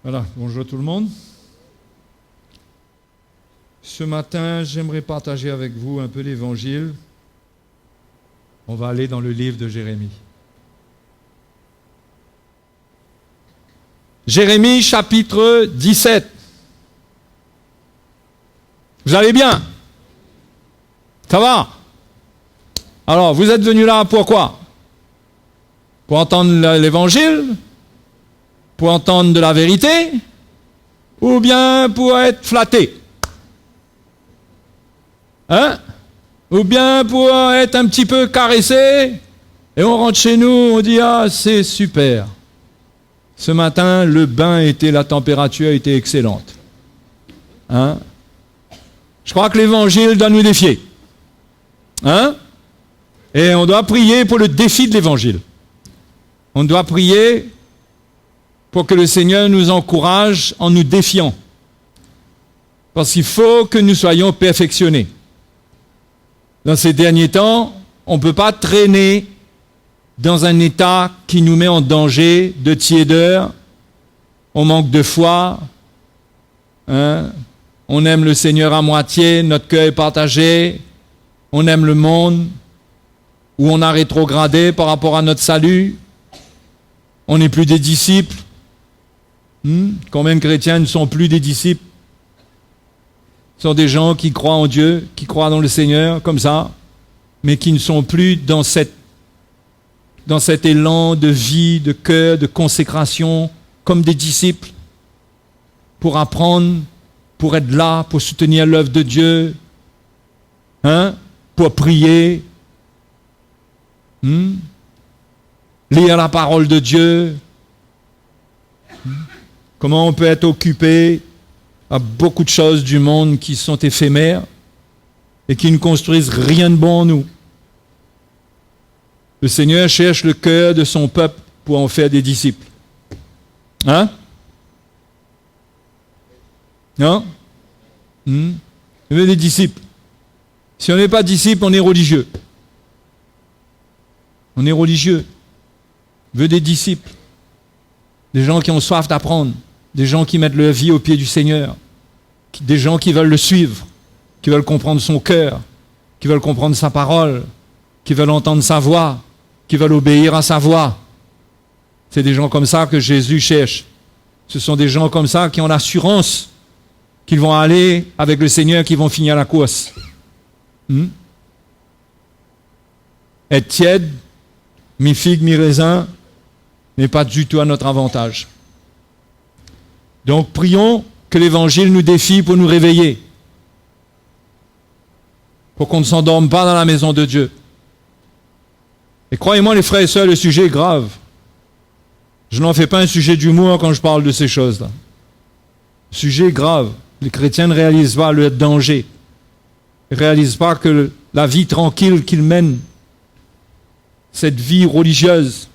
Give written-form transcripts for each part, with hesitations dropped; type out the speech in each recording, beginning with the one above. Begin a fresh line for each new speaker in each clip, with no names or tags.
Voilà, bonjour tout le monde. Ce matin, j'aimerais partager avec vous un peu l'Évangile. On va aller dans le livre de Jérémie. Jérémie chapitre 17. Vous allez bien? Ça va? Alors, vous êtes venus là pourquoi? Pour entendre l'Évangile? Pour entendre de la vérité? Ou bien pour être flatté? Hein? Ou bien pour être un petit peu caressé? Et on rentre chez nous, on dit « Ah, c'est super !» Ce matin, la température était excellente. Hein? Je crois que l'Évangile doit nous défier. Hein? Et on doit prier pour le défi de l'Évangile. On doit prier pour que le Seigneur nous encourage en nous défiant. Parce qu'il faut que nous soyons perfectionnés. Dans ces derniers temps, on ne peut pas traîner dans un état qui nous met en danger de tiédeur. On manque de foi. Hein? On aime le Seigneur à moitié, notre cœur est partagé. On aime le monde, où on a rétrogradé par rapport à notre salut. On n'est plus des disciples. Combien de chrétiens ne sont plus des disciples? Ce sont des gens qui croient en Dieu, qui croient dans le Seigneur, comme ça, mais qui ne sont plus dans cet élan de vie, de cœur, de consécration, comme des disciples, pour apprendre, pour être là, pour soutenir l'œuvre de Dieu, hein, pour prier, lire la parole de Dieu. Comment on peut être occupé à beaucoup de choses du monde qui sont éphémères et qui ne construisent rien de bon en nous. Le Seigneur cherche le cœur de son peuple pour en faire des disciples. Hein? Non? Il veut des disciples. Si on n'est pas disciple, on est religieux. On est religieux. Il veut des disciples. Des gens qui ont soif d'apprendre. Des gens qui mettent leur vie au pied du Seigneur. Des gens qui veulent le suivre. Qui veulent comprendre son cœur. Qui veulent comprendre sa parole. Qui veulent entendre sa voix. Qui veulent obéir à sa voix. C'est des gens comme ça que Jésus cherche. Ce sont des gens comme ça qui ont l'assurance qu'ils vont aller avec le Seigneur, qui vont finir la course. Être tiède, mi-figue, mi-raisin, n'est pas du tout à notre avantage. Donc prions que l'Évangile nous défie pour nous réveiller. Pour qu'on ne s'endorme pas dans la maison de Dieu. Et croyez-moi les frères et sœurs, le sujet est grave. Je n'en fais pas un sujet d'humour quand je parle de ces choses-là. Le sujet est grave. Les chrétiens ne réalisent pas le danger. Ils ne réalisent pas que la vie tranquille qu'ils mènent, cette vie religieuse,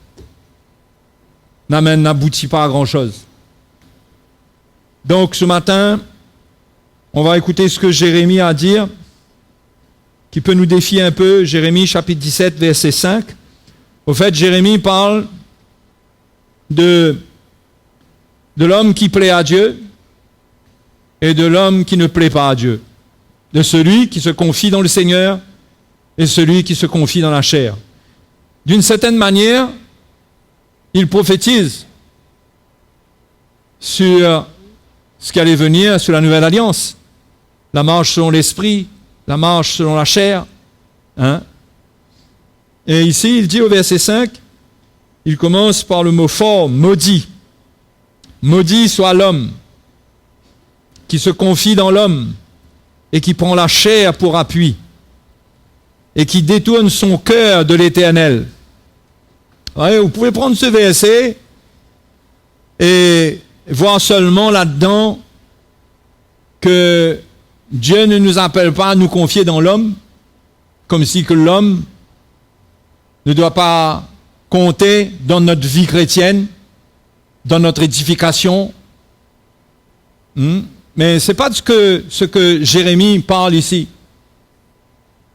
n'aboutit pas à grand-chose. Donc ce matin, on va écouter ce que Jérémie a à dire, qui peut nous défier un peu. Jérémie chapitre 17, verset 5. Au fait, Jérémie parle de l'homme qui plaît à Dieu et de l'homme qui ne plaît pas à Dieu. De celui qui se confie dans le Seigneur et celui qui se confie dans la chair. D'une certaine manière, il prophétise sur ce qui allait venir, sur la nouvelle alliance. La marche selon l'esprit, la marche selon la chair. Hein? Et ici, il dit au verset 5, il commence par le mot fort, maudit. Maudit soit l'homme qui se confie dans l'homme et qui prend la chair pour appui et qui détourne son cœur de l'Éternel. Ouais, vous pouvez prendre ce verset et voir seulement là-dedans que Dieu ne nous appelle pas à nous confier dans l'homme, comme si que l'homme ne doit pas compter dans notre vie chrétienne, dans notre édification. Mais ce n'est pas ce que Jérémie parle ici.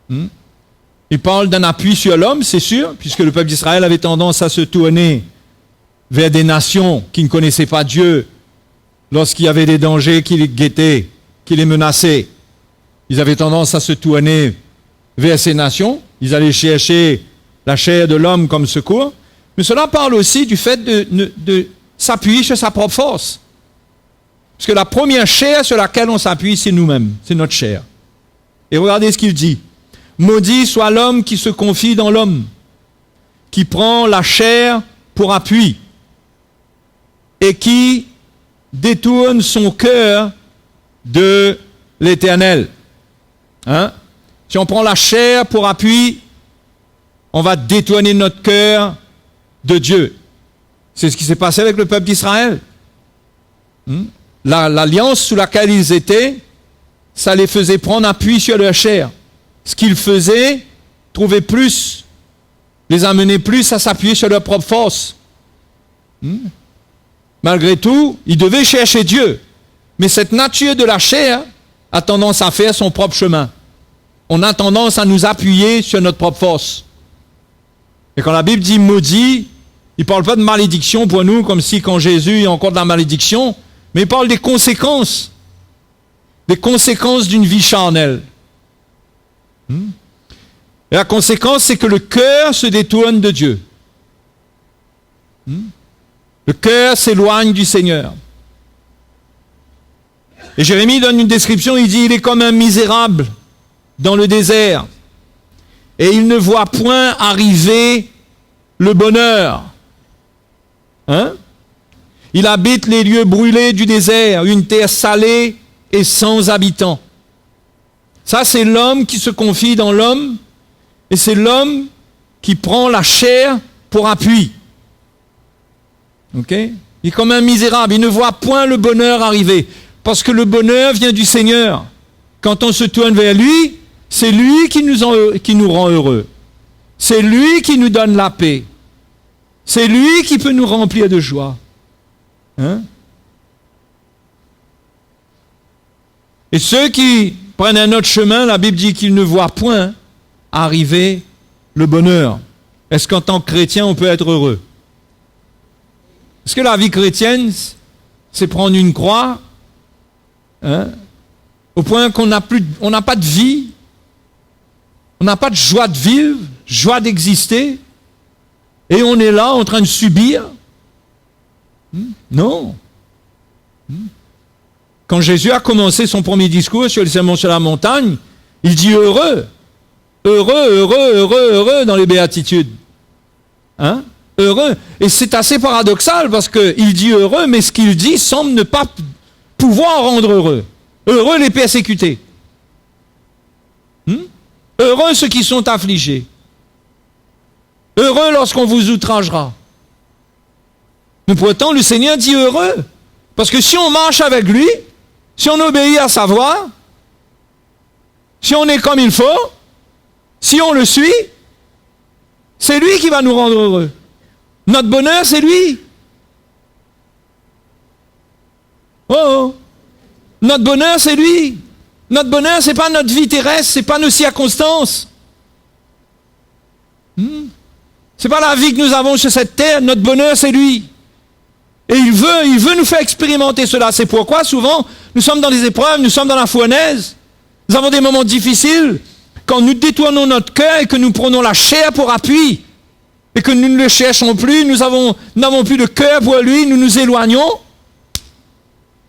Il parle d'un appui sur l'homme, c'est sûr, puisque le peuple d'Israël avait tendance à se tourner vers des nations qui ne connaissaient pas Dieu lorsqu'il y avait des dangers qui les guettaient, qui les menaçaient, ils avaient tendance à se tourner vers ces nations. Ils allaient chercher la chair de l'homme comme secours. Mais cela parle aussi du fait de s'appuyer sur sa propre force. Parce que la première chair sur laquelle on s'appuie, c'est nous-mêmes, c'est notre chair. Et regardez ce qu'il dit. Maudit soit l'homme qui se confie dans l'homme, qui prend la chair pour appui et qui détourne son cœur de l'Éternel. Hein? Si on prend la chair pour appui, on va détourner notre cœur de Dieu. C'est ce qui s'est passé avec le peuple d'Israël. L'alliance sous laquelle ils étaient, ça les faisait prendre appui sur leur chair. Ce qu'ils faisaient les amenait plus à s'appuyer sur leur propre force. Malgré tout, ils devaient chercher Dieu. Mais cette nature de la chair a tendance à faire son propre chemin. On a tendance à nous appuyer sur notre propre force. Et quand la Bible dit maudit, il ne parle pas de malédiction pour nous, comme si quand Jésus il y a encore de la malédiction, mais il parle des conséquences d'une vie charnelle. Et la conséquence, c'est que le cœur se détourne de Dieu. Le cœur s'éloigne du Seigneur. Et Jérémie donne une description, il dit, il est comme un misérable dans le désert, et il ne voit point arriver le bonheur. Il habite les lieux brûlés du désert, une terre salée et sans habitants. Ça, c'est l'homme qui se confie dans l'homme, et c'est l'homme qui prend la chair pour appui. Ok? Il est comme un misérable, il ne voit point le bonheur arriver, parce que le bonheur vient du Seigneur. Quand on se tourne vers lui, c'est lui qui nous rend heureux. C'est lui qui nous donne la paix. C'est lui qui peut nous remplir de joie. Et ceux qui prennent un autre chemin, la Bible dit qu'ils ne voient point arriver le bonheur. Est-ce qu'en tant que chrétien, on peut être heureux? Est-ce que la vie chrétienne, c'est prendre une croix, au point qu'on n'a pas de vie, on n'a pas de joie de vivre, joie d'exister, et on est là en train de subir? Non. Quand Jésus a commencé son premier discours sur le sermon sur la montagne, il dit heureux, heureux, heureux, heureux, heureux dans les béatitudes. Heureux. Et c'est assez paradoxal parce qu'il dit heureux, mais ce qu'il dit semble ne pas pouvoir rendre heureux. Heureux les persécutés. Heureux ceux qui sont affligés. Heureux lorsqu'on vous outragera. Mais pourtant, le Seigneur dit heureux. Parce que si on marche avec lui, si on obéit à sa voix, si on est comme il faut, si on le suit, c'est lui qui va nous rendre heureux. Notre bonheur, c'est lui. Oh! Notre bonheur, c'est lui. Notre bonheur, c'est pas notre vie terrestre, c'est pas nos circonstances. C'est pas la vie que nous avons sur cette terre. Notre bonheur, c'est lui. Et il veut nous faire expérimenter cela. C'est pourquoi, souvent, nous sommes dans des épreuves, nous sommes dans la fournaise. Nous avons des moments difficiles. Quand nous détournons notre cœur et que nous prenons la chair pour appui, et que nous ne le cherchons plus, nous n'avons plus de cœur pour lui, nous nous éloignons,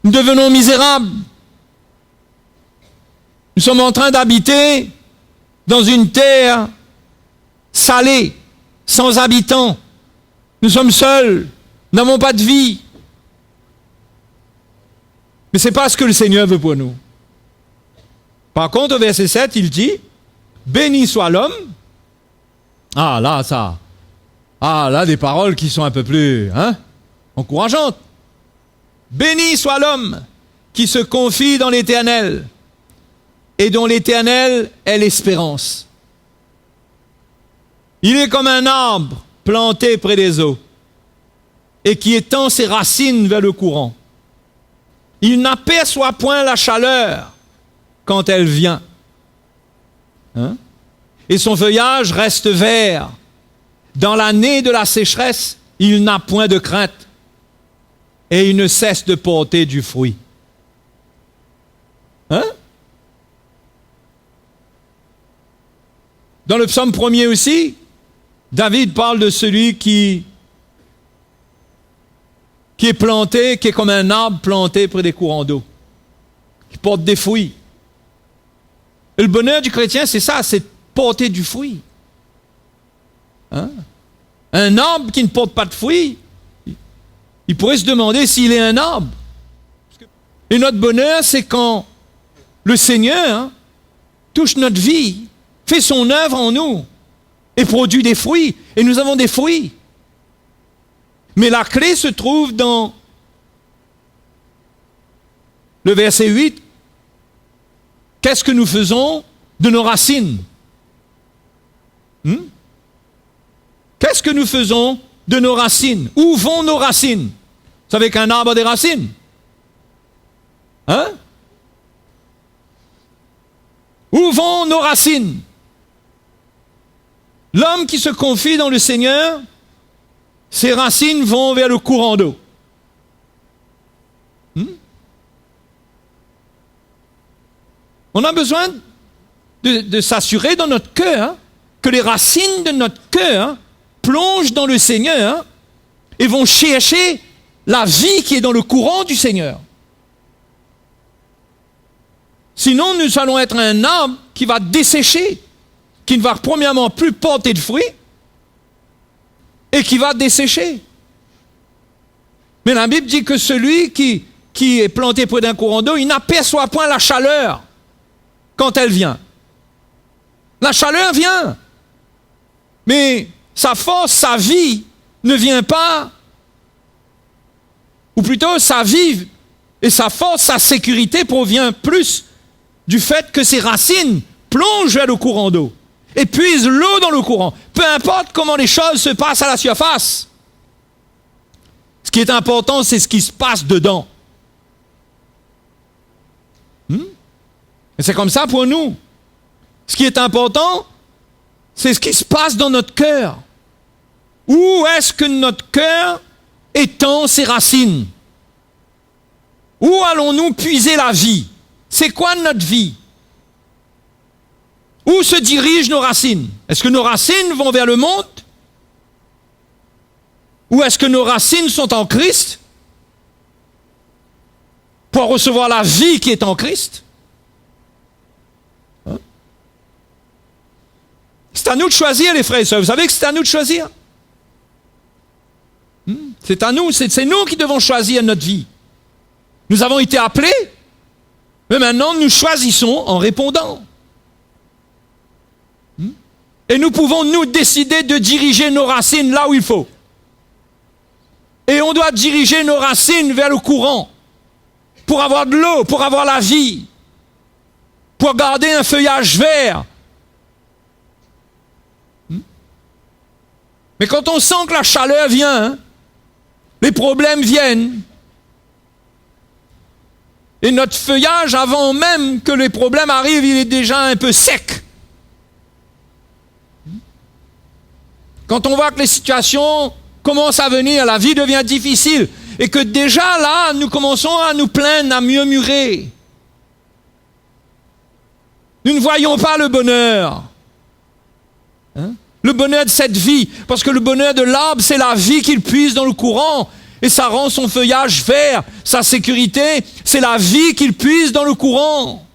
nous devenons misérables. Nous sommes en train d'habiter dans une terre salée, sans habitants. Nous sommes seuls, nous n'avons pas de vie. Mais ce n'est pas ce que le Seigneur veut pour nous. Par contre, au verset 7, il dit, « Béni soit l'homme » Ah là, des paroles qui sont un peu plus encourageantes. « Béni soit l'homme qui se confie dans l'Éternel et dont l'Éternel est l'espérance. Il est comme un arbre planté près des eaux et qui étend ses racines vers le courant. Il n'aperçoit point la chaleur quand elle vient. Et son feuillage reste vert. Dans l'année de la sécheresse, il n'a point de crainte. et il ne cesse de porter du fruit. Hein? Dans le psaume 1er aussi, David parle de celui qui est planté, qui est comme un arbre planté près des courants d'eau, qui porte des fruits. Et le bonheur du chrétien, c'est ça, c'est porter du fruit. Hein? Un arbre qui ne porte pas de fruits, il pourrait se demander s'il est un arbre. Et notre bonheur, c'est quand le Seigneur touche notre vie, fait son œuvre en nous et produit des fruits. Et nous avons des fruits. Mais la clé se trouve dans le verset 8. Qu'est-ce que nous faisons de nos racines? Qu'est-ce que nous faisons de nos racines? Où vont nos racines? Vous savez qu'un arbre a des racines? Hein? Où vont nos racines? L'homme qui se confie dans le Seigneur, ses racines vont vers le courant d'eau. On a besoin de s'assurer dans notre cœur que les racines de notre cœur plongent dans le Seigneur et vont chercher la vie qui est dans le courant du Seigneur. Sinon, nous allons être un arbre qui va dessécher, qui ne va premièrement plus porter de fruits et qui va dessécher. Mais la Bible dit que celui qui est planté près d'un courant d'eau, il n'aperçoit point la chaleur quand elle vient. La chaleur vient, mais sa force, sa vie ne vient pas, ou plutôt sa vie et sa force, sa sécurité provient plus du fait que ses racines plongent vers le courant d'eau et puisent l'eau dans le courant. Peu importe comment les choses se passent à la surface. Ce qui est important, c'est ce qui se passe dedans. Et c'est comme ça pour nous. Ce qui est important, c'est ce qui se passe dans notre cœur. Où est-ce que notre cœur étend ses racines? Où allons-nous puiser la vie? C'est quoi notre vie? Où se dirigent nos racines? Est-ce que nos racines vont vers le monde? Ou est-ce que nos racines sont en Christ pour recevoir la vie qui est en Christ? C'est à nous de choisir, les frères et sœurs. Vous savez que c'est à nous de choisir? C'est à nous, c'est nous qui devons choisir notre vie. Nous avons été appelés, mais maintenant nous choisissons en répondant. Et nous pouvons nous décider de diriger nos racines là où il faut. Et on doit diriger nos racines vers le courant pour avoir de l'eau, pour avoir la vie, pour garder un feuillage vert. Mais quand on sent que la chaleur vient, les problèmes viennent, et notre feuillage, avant même que les problèmes arrivent, il est déjà un peu sec. Quand on voit que les situations commencent à venir, la vie devient difficile, et que déjà là, nous commençons à nous plaindre, à murmurer. Nous ne voyons pas le bonheur. Le bonheur de cette vie, parce que le bonheur de l'arbre, c'est la vie qu'il puise dans le courant, et ça rend son feuillage vert. Sa sécurité, c'est la vie qu'il puise dans le courant.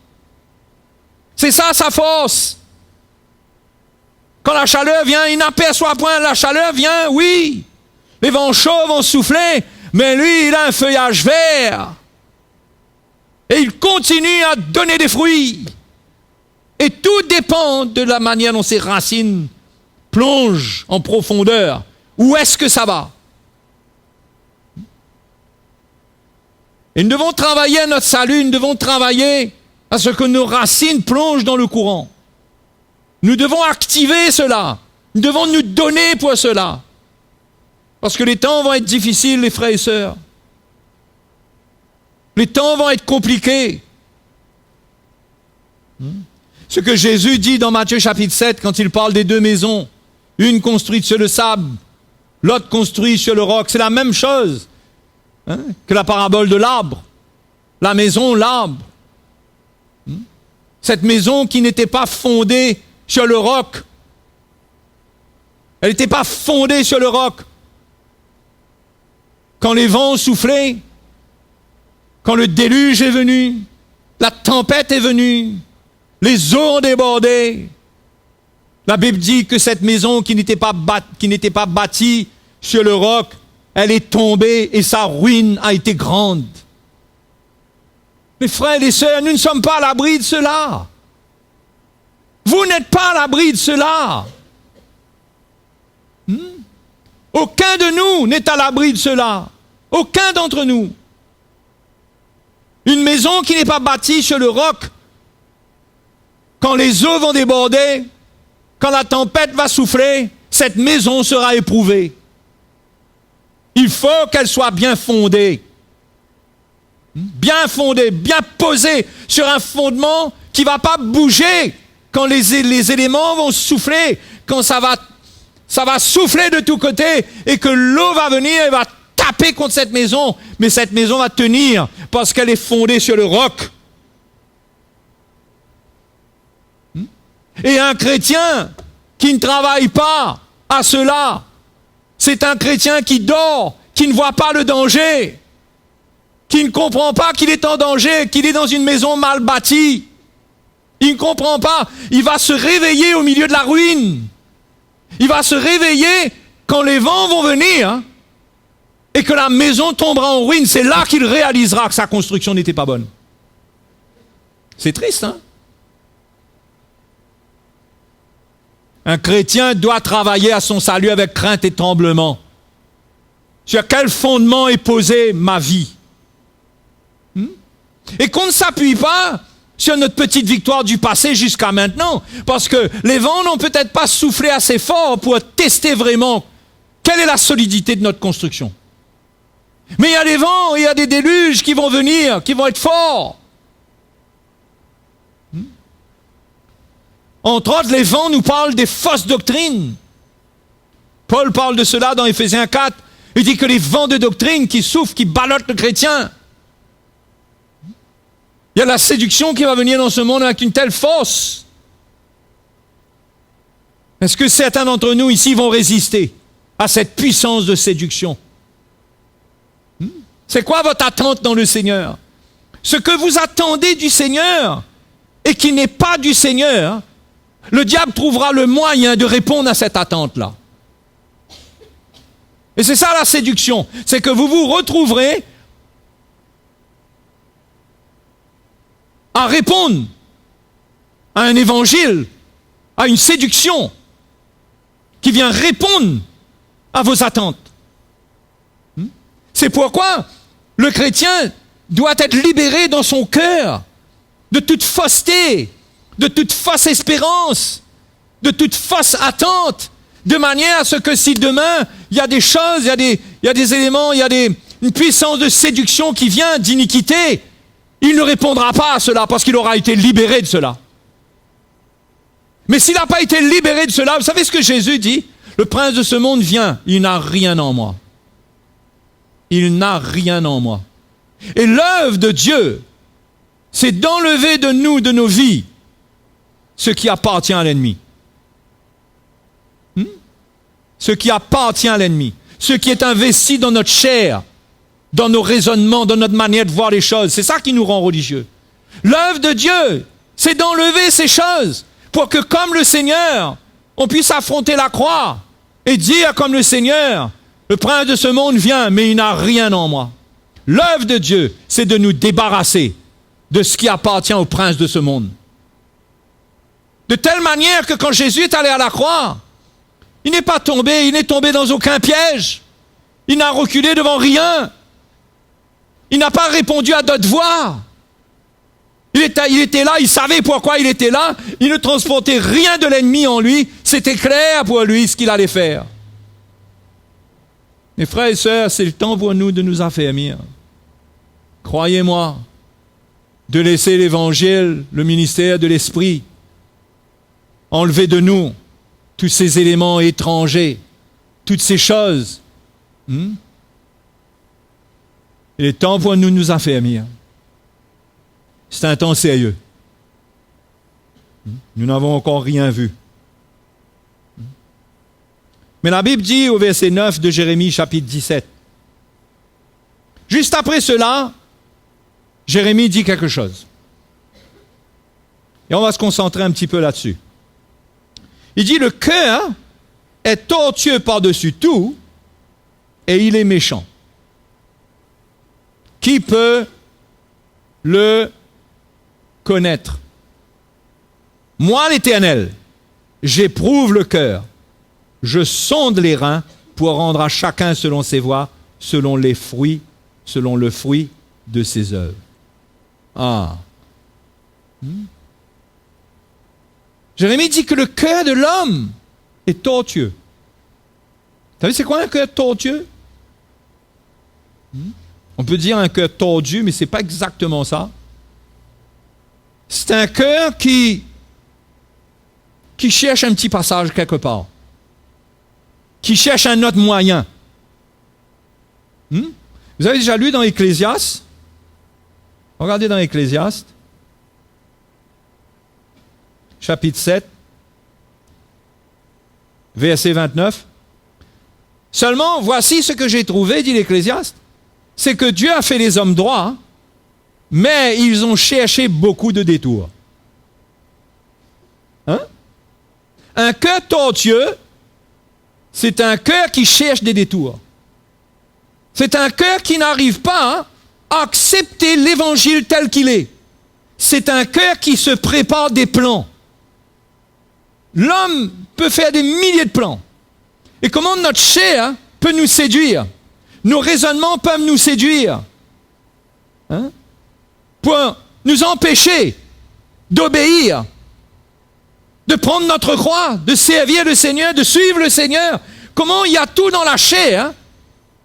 C'est ça sa force. Quand la chaleur vient, il n'aperçoit point. La chaleur vient, oui. Les vents chauds vont souffler, mais lui, il a un feuillage vert. Et il continue à donner des fruits. Et tout dépend de la manière dont ses racines plonge en profondeur. Où est-ce que ça va? Et nous devons travailler à notre salut, nous devons travailler à ce que nos racines plongent dans le courant. Nous devons activer cela. Nous devons nous donner pour cela. Parce que les temps vont être difficiles, les frères et sœurs. Les temps vont être compliqués. Ce que Jésus dit dans Matthieu chapitre 7, quand il parle des deux maisons, une construite sur le sable, l'autre construite sur le roc, c'est la même chose. que la parabole de l'arbre. La maison, l'arbre. Cette maison qui n'était pas fondée sur le roc. Elle n'était pas fondée sur le roc. Quand les vents ont soufflé, quand le déluge est venu, la tempête est venue, les eaux ont débordé. La Bible dit que cette maison qui n'était pas bâtie sur le roc, elle est tombée et sa ruine a été grande. Mes frères et les sœurs, nous ne sommes pas à l'abri de cela. Vous n'êtes pas à l'abri de cela. Aucun de nous n'est à l'abri de cela. Aucun d'entre nous. Une maison qui n'est pas bâtie sur le roc, quand les eaux vont déborder, quand la tempête va souffler, cette maison sera éprouvée. Il faut qu'elle soit bien fondée. Bien fondée, bien posée sur un fondement qui ne va pas bouger quand les éléments vont souffler, quand ça va souffler de tous côtés et que l'eau va venir et va taper contre cette maison. Mais cette maison va tenir parce qu'elle est fondée sur le roc. Et un chrétien qui ne travaille pas à cela, c'est un chrétien qui dort, qui ne voit pas le danger, qui ne comprend pas qu'il est en danger, qu'il est dans une maison mal bâtie. Il ne comprend pas. Il va se réveiller au milieu de la ruine. Il va se réveiller quand les vents vont venir et que la maison tombera en ruine. C'est là qu'il réalisera que sa construction n'était pas bonne. C'est triste, hein? Un chrétien doit travailler à son salut avec crainte et tremblement. Sur quel fondement est posée ma vie? Et qu'on ne s'appuie pas sur notre petite victoire du passé jusqu'à maintenant, parce que les vents n'ont peut-être pas soufflé assez fort pour tester vraiment quelle est la solidité de notre construction. Mais il y a des vents, il y a des déluges qui vont venir, qui vont être forts. Entre autres, les vents nous parlent des fausses doctrines. Paul parle de cela dans Éphésiens 4. Il dit que les vents de doctrine qui soufflent, qui ballottent le chrétien. Il y a la séduction qui va venir dans ce monde avec une telle force. Est-ce que certains d'entre nous ici vont résister à cette puissance de séduction? C'est quoi votre attente dans le Seigneur? Ce que vous attendez du Seigneur et qui n'est pas du Seigneur, le diable trouvera le moyen de répondre à cette attente-là. Et c'est ça la séduction, c'est que vous vous retrouverez à répondre à un évangile, à une séduction qui vient répondre à vos attentes. C'est pourquoi le chrétien doit être libéré dans son cœur de toute fausseté, de toute fausse espérance, de toute fausse attente, de manière à ce que si demain il y a des choses, il y a des éléments, il y a une puissance de séduction qui vient d'iniquité, il ne répondra pas à cela parce qu'il aura été libéré de cela. Mais s'il n'a pas été libéré de cela, vous savez ce que Jésus dit? Le prince de ce monde vient, il n'a rien en moi. Il n'a rien en moi. Et l'œuvre de Dieu, c'est d'enlever de nous, de nos vies, ce qui appartient à l'ennemi. Ce qui appartient à l'ennemi. Ce qui est investi dans notre chair, dans nos raisonnements, dans notre manière de voir les choses. C'est ça qui nous rend religieux. L'œuvre de Dieu, c'est d'enlever ces choses pour que, comme le Seigneur, on puisse affronter la croix et dire comme le Seigneur, le prince de ce monde vient, mais il n'a rien en moi. L'œuvre de Dieu, c'est de nous débarrasser de ce qui appartient au prince de ce monde. De telle manière que quand Jésus est allé à la croix, il n'est pas tombé, il n'est tombé dans aucun piège. Il n'a reculé devant rien. Il n'a pas répondu à d'autres voix. Il était là, il savait pourquoi il était là. Il ne transportait rien de l'ennemi en lui. C'était clair pour lui ce qu'il allait faire. Mes frères et sœurs, c'est le temps pour nous de nous affermir. Croyez-moi, de laisser l'évangile, le ministère de l'esprit, enlever de nous tous ces éléments étrangers, toutes ces choses Il est temps pour nous nous affermir. C'est un temps sérieux. Nous n'avons encore rien vu. Mais la Bible dit au verset 9 de Jérémie chapitre 17. Juste après cela, Jérémie dit quelque chose. Et on va se concentrer un petit peu là-dessus. Il dit, le cœur est tortueux par-dessus tout et il est méchant. Qui peut le connaître? Moi, l'Éternel, j'éprouve le cœur. Je sonde les reins pour rendre à chacun selon ses voies, selon le fruit de ses œuvres. Ah. Jérémie dit que le cœur de l'homme est tortueux. Vous savez, c'est quoi un cœur tortueux? On peut dire un cœur tordu, mais ce n'est pas exactement ça. C'est un cœur qui cherche un petit passage quelque part. Qui cherche un autre moyen. Vous avez déjà lu dans Ecclésiaste? Regardez dans Ecclésiaste, chapitre 7, verset 29. Seulement, voici ce que j'ai trouvé, dit l'Ecclésiaste, c'est que Dieu a fait les hommes droits, mais ils ont cherché beaucoup de détours. Un cœur tortueux, c'est un cœur qui cherche des détours. C'est un cœur qui n'arrive pas à accepter l'évangile tel qu'il est. C'est un cœur qui se prépare des plans. L'homme peut faire des milliers de plans. Et comment notre chair peut nous séduire? Nos raisonnements peuvent nous séduire. Pour nous empêcher d'obéir, de prendre notre croix, de servir le Seigneur, de suivre le Seigneur. Comment il y a tout dans la chair?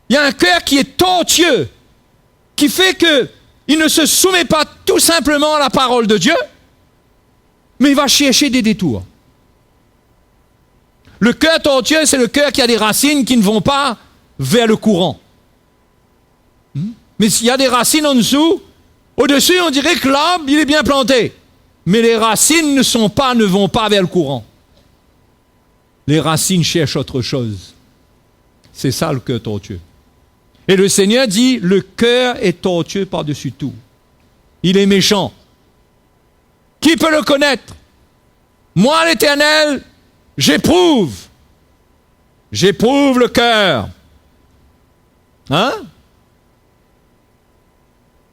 Il y a un cœur qui est tortueux, qui fait qu'il ne se soumet pas tout simplement à la parole de Dieu, mais il va chercher des détours. Le cœur tortueux, c'est le cœur qui a des racines qui ne vont pas vers le courant. Mais s'il y a des racines en dessous, au-dessus, on dirait que l'arbre, il est bien planté. Mais les racines ne vont pas vers le courant. Les racines cherchent autre chose. C'est ça le cœur tortueux. Et le Seigneur dit, le cœur est tortueux par-dessus tout. Il est méchant. Qui peut le connaître? Moi, l'Éternel, j'éprouve le cœur.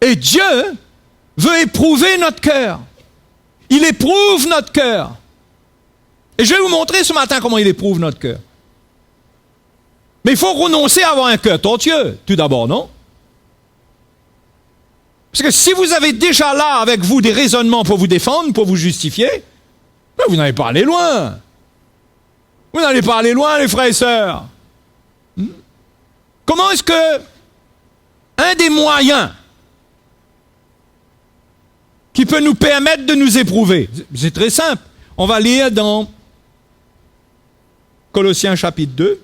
Et Dieu veut éprouver notre cœur. Il éprouve notre cœur. Et je vais vous montrer ce matin comment il éprouve notre cœur. Mais il faut renoncer à avoir un cœur tortueux, tout d'abord, non? Parce que si vous avez déjà là avec vous des raisonnements pour vous défendre, pour vous justifier, vous n'allez pas aller loin. Vous n'allez pas aller loin, les frères et sœurs. Comment est-ce que un des moyens qui peut nous permettre de nous éprouver, c'est très simple. On va lire dans Colossiens chapitre 2.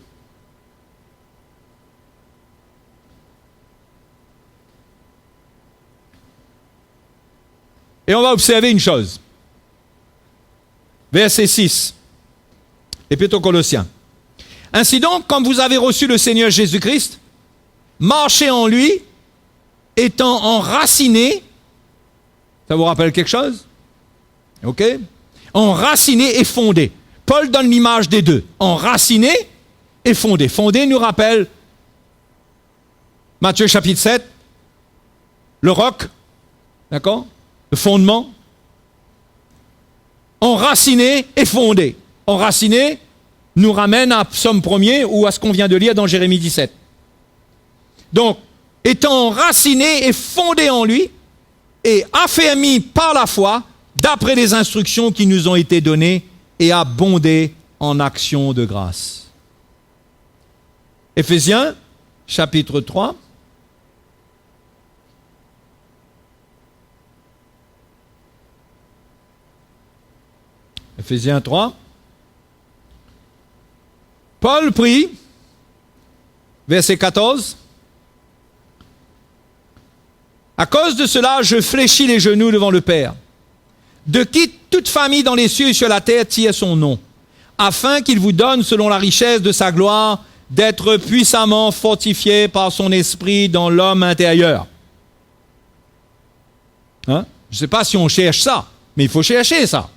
Et on va observer une chose. Verset 6. Épître aux Colossiens. Ainsi donc, comme vous avez reçu le Seigneur Jésus-Christ, marchez en lui, étant enracinés. Ça vous rappelle quelque chose? Ok? Enraciné et fondé. Paul donne l'image des deux. Enraciné et fondé. Fondé nous rappelle Matthieu chapitre 7, le roc, d'accord? Le fondement. Enraciné et fondé. Enraciné nous ramène à Psaume 1er ou à ce qu'on vient de lire dans Jérémie 17. Donc, étant enraciné et fondé en lui, et affermi par la foi, d'après les instructions qui nous ont été données, et abondé en actions de grâce. Éphésiens, chapitre 3. Éphésiens 3. Paul prie, verset 14. À cause de cela, je fléchis les genoux devant le Père, de qui toute famille dans les cieux et sur la terre tient son nom, afin qu'il vous donne, selon la richesse de sa gloire, d'être puissamment fortifié par son esprit dans l'homme intérieur. Hein? Je ne sais pas si on cherche ça, mais il faut chercher ça.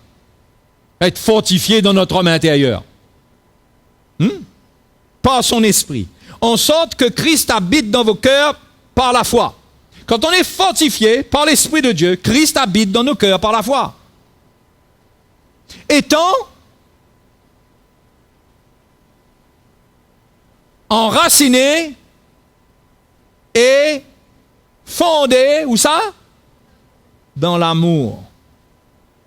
Être fortifié dans notre homme intérieur. Par son esprit. En sorte que Christ habite dans vos cœurs par la foi. Quand on est fortifié par l'Esprit de Dieu, Christ habite dans nos cœurs par la foi. Étant enraciné et fondé, où ça? Dans l'amour.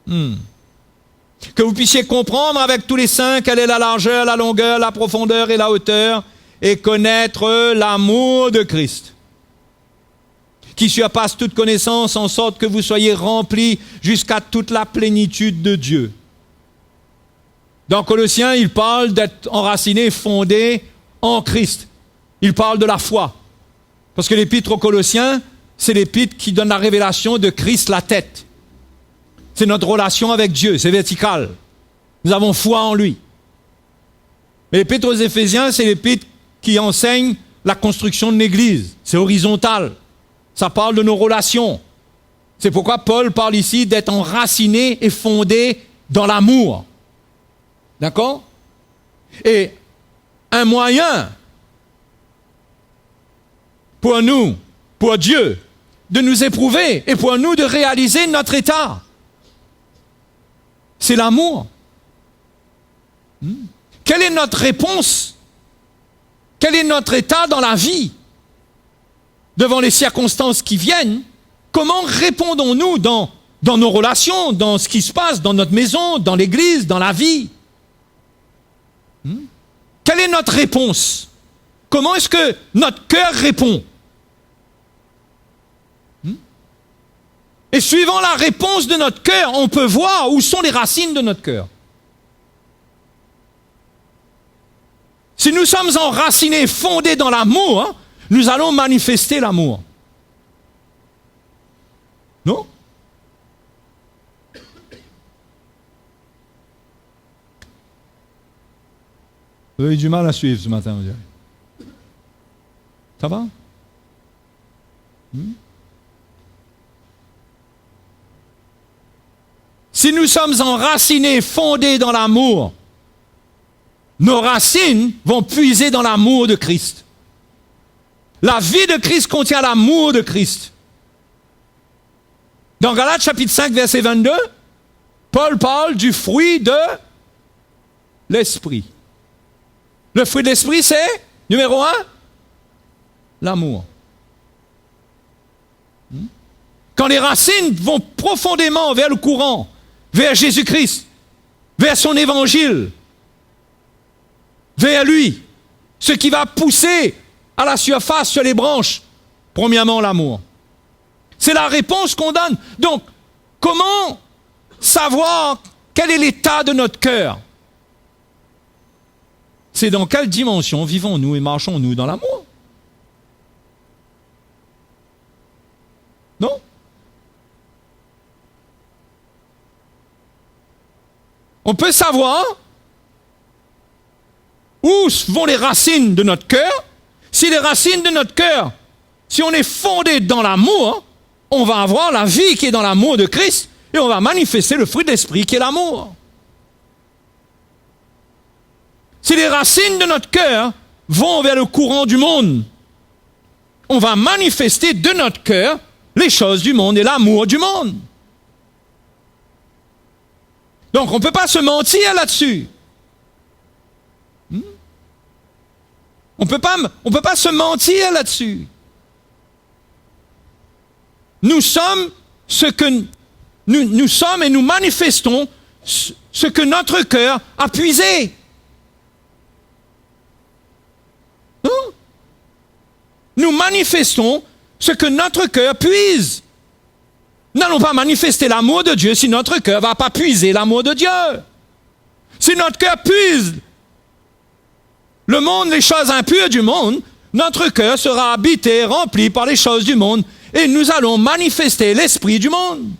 Que vous puissiez comprendre avec tous les saints quelle est la largeur, la longueur, la profondeur et la hauteur, et connaître l'amour de Christ, qui surpasse toute connaissance, en sorte que vous soyez remplis jusqu'à toute la plénitude de Dieu. Dans Colossiens, il parle d'être enraciné, fondé en Christ. Il parle de la foi. Parce que l'épître aux Colossiens, c'est l'épître qui donne la révélation de Christ la tête. C'est notre relation avec Dieu, c'est vertical. Nous avons foi en lui. Mais l'épître aux Éphésiens, c'est l'épître qui enseigne la construction de l'Église. C'est horizontal. Ça parle de nos relations. C'est pourquoi Paul parle ici d'être enraciné et fondé dans l'amour. D'accord? Et un moyen pour nous, pour Dieu, de nous éprouver et pour nous de réaliser notre état, c'est l'amour. Quelle est notre réponse? Quel est notre état dans la vie? Devant les circonstances qui viennent, comment répondons-nous dans nos relations, dans ce qui se passe dans notre maison, dans l'église, dans la vie? Quelle est notre réponse? Comment est-ce que notre cœur répond? Et suivant la réponse de notre cœur, on peut voir où sont les racines de notre cœur. Si nous sommes enracinés, fondés dans l'amour, nous allons manifester l'amour. Non? Vous avez du mal à suivre ce matin, vous direz. Ça va? Si nous sommes enracinés, fondés dans l'amour, nos racines vont puiser dans l'amour de Christ. La vie de Christ contient l'amour de Christ. Dans Galates chapitre 5, verset 22, Paul parle du fruit de l'esprit. Le fruit de l'esprit, c'est, numéro 1, l'amour. Quand les racines vont profondément vers le courant, vers Jésus-Christ, vers son évangile, vers lui, ce qui va pousser à la surface, sur les branches, premièrement l'amour. C'est la réponse qu'on donne. Donc, comment savoir quel est l'état de notre cœur? C'est dans quelle dimension vivons-nous et marchons-nous dans l'amour? Non? On peut savoir où vont les racines de notre cœur. Si les racines de notre cœur, si on est fondé dans l'amour, on va avoir la vie qui est dans l'amour de Christ et on va manifester le fruit de l'esprit qui est l'amour. Si les racines de notre cœur vont vers le courant du monde, on va manifester de notre cœur les choses du monde et l'amour du monde. Donc on ne peut pas se mentir là-dessus. On peut pas se mentir là-dessus. Nous sommes ce que nous sommes et nous manifestons ce que notre cœur a puisé. Non? Nous manifestons ce que notre cœur puise. Nous n'allons pas manifester l'amour de Dieu si notre cœur ne va pas puiser l'amour de Dieu. Si notre cœur puise le monde, les choses impures du monde, notre cœur sera habité, rempli par les choses du monde, et nous allons manifester l'esprit du monde.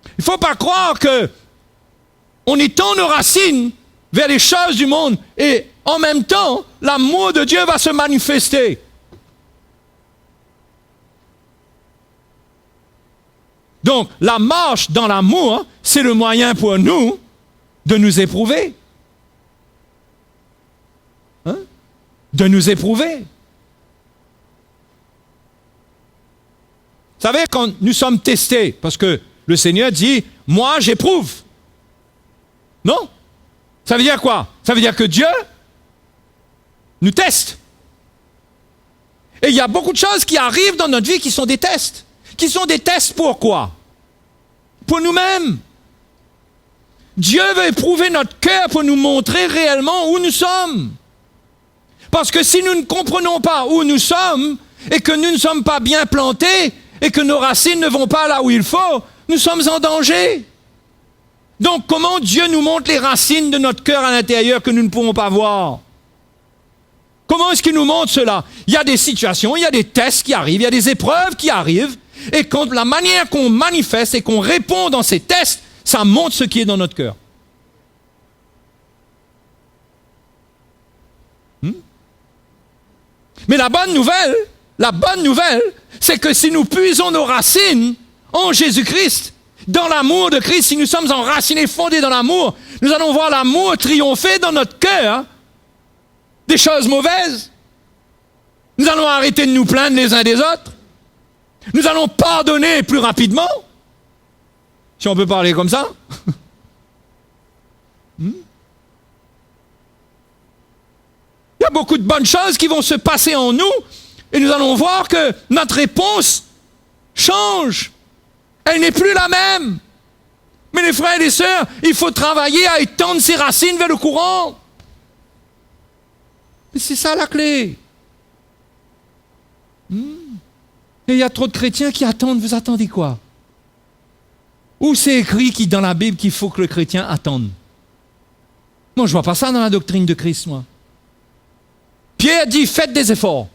Il ne faut pas croire que on étend nos racines vers les choses du monde et en même temps, l'amour de Dieu va se manifester. Donc, la marche dans l'amour, c'est le moyen pour nous de nous éprouver. Hein? De nous éprouver. Vous savez, quand nous sommes testés, parce que le Seigneur dit, moi j'éprouve. Non? Ça veut dire quoi? Ça veut dire que Dieu nous teste. Et il y a beaucoup de choses qui arrivent dans notre vie qui sont des tests. Qui sont des tests pour quoi? Pour nous-mêmes. Dieu veut éprouver notre cœur pour nous montrer réellement où nous sommes. Parce que si nous ne comprenons pas où nous sommes, et que nous ne sommes pas bien plantés, et que nos racines ne vont pas là où il faut, nous sommes en danger. Donc comment Dieu nous montre les racines de notre cœur à l'intérieur que nous ne pouvons pas voir? Comment est-ce qu'il nous montre cela? Il y a des situations, il y a des tests qui arrivent, il y a des épreuves qui arrivent, et quand la manière qu'on manifeste et qu'on répond dans ces tests, ça montre ce qui est dans notre cœur. Mais la bonne nouvelle, c'est que si nous puisons nos racines en Jésus-Christ, dans l'amour de Christ, si nous sommes enracinés, fondés dans l'amour, nous allons voir l'amour triompher dans notre cœur des choses mauvaises. Nous allons arrêter de nous plaindre les uns des autres. Nous allons pardonner plus rapidement, si on peut parler comme ça. Il y a beaucoup de bonnes choses qui vont se passer en nous et nous allons voir que notre réponse change. Elle n'est plus la même. Mais les frères et les sœurs, il faut travailler à étendre ses racines vers le courant. Mais c'est ça la clé. Et il y a trop de chrétiens qui attendent. Vous attendez quoi? Où c'est écrit dans la Bible qu'il faut que le chrétien attende? Moi, je ne vois pas ça dans la doctrine de Christ, moi. Pierre dit, faites des efforts.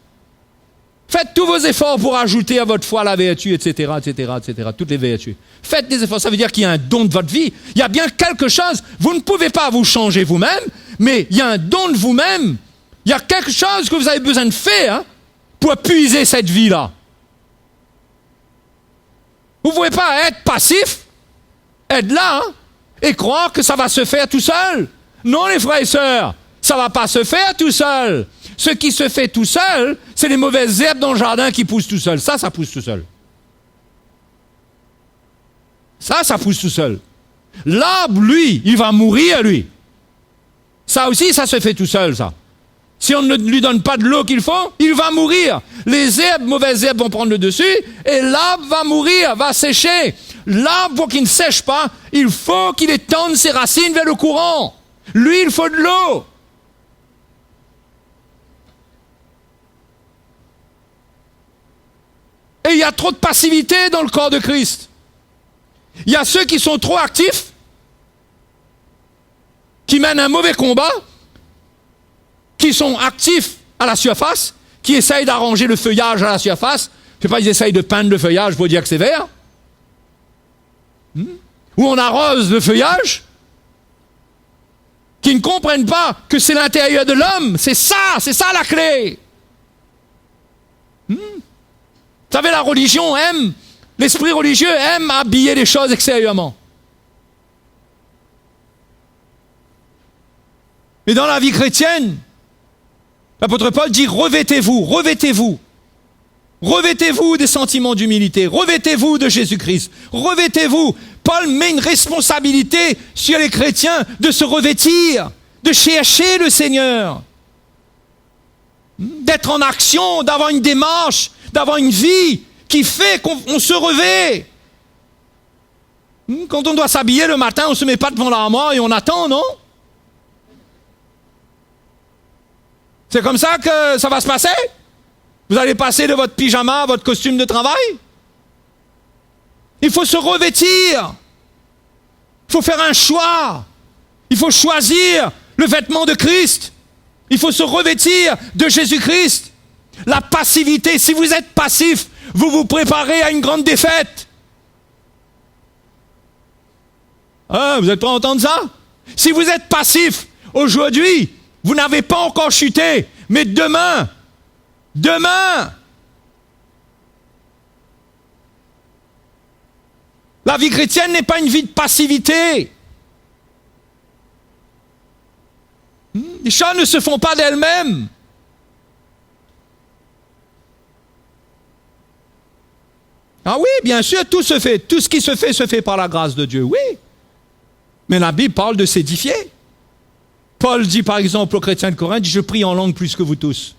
Faites tous vos efforts pour ajouter à votre foi la vertu, etc., etc., etc., toutes les vertus. Faites des efforts, ça veut dire qu'il y a un don de votre vie. Il y a bien quelque chose. Vous ne pouvez pas vous changer vous-même, mais il y a un don de vous-même. Il y a quelque chose que vous avez besoin de faire pour puiser cette vie-là. Vous ne pouvez pas être passif, être là, et croire que ça va se faire tout seul. Non, les frères et sœurs, ça ne va pas se faire tout seul. Ce qui se fait tout seul, c'est les mauvaises herbes dans le jardin qui poussent tout seul. Ça pousse tout seul. Ça pousse tout seul. L'arbre, lui, il va mourir, lui. Ça aussi, ça se fait tout seul, ça. Si on ne lui donne pas de l'eau qu'il faut, il va mourir. Les herbes, mauvaises herbes vont prendre le dessus, et l'arbre va mourir, va sécher. L'arbre, pour qu'il ne sèche pas, il faut qu'il étende ses racines vers le courant. Lui, il faut de l'eau. Et il y a trop de passivité dans le corps de Christ. Il y a ceux qui sont trop actifs, qui mènent un mauvais combat, qui sont actifs à la surface, qui essayent d'arranger le feuillage à la surface. Je ne sais pas, ils essayent de peindre le feuillage pour dire que c'est vert. Ou on arrose le feuillage, qui ne comprennent pas que c'est l'intérieur de l'homme. C'est ça la clé. Vous savez, la religion aime, l'esprit religieux aime habiller les choses extérieurement. Mais dans la vie chrétienne, l'apôtre Paul dit, revêtez-vous des sentiments d'humilité, revêtez-vous de Jésus-Christ, revêtez-vous. Paul met une responsabilité sur les chrétiens de se revêtir, de chercher le Seigneur, d'être en action, d'avoir une démarche, d'avoir une vie qui fait qu'on se revêt. Quand on doit s'habiller le matin, on ne se met pas devant l'armoire et on attend, non? C'est comme ça que ça va se passer? Vous allez passer de votre pyjama à votre costume de travail? Il faut se revêtir. Il faut faire un choix. Il faut choisir le vêtement de Christ. Il faut se revêtir de Jésus-Christ. La passivité, si vous êtes passif, vous vous préparez à une grande défaite. Ah, vous êtes prêts à entendre ça? Si vous êtes passif, aujourd'hui, vous n'avez pas encore chuté, mais demain, la vie chrétienne n'est pas une vie de passivité. Les choses ne se font pas d'elles-mêmes. Ah oui, bien sûr, tout se fait. Tout ce qui se fait par la grâce de Dieu, oui. Mais la Bible parle de s'édifier. Paul dit par exemple aux chrétiens de Corinthe, je prie en langue plus que vous tous.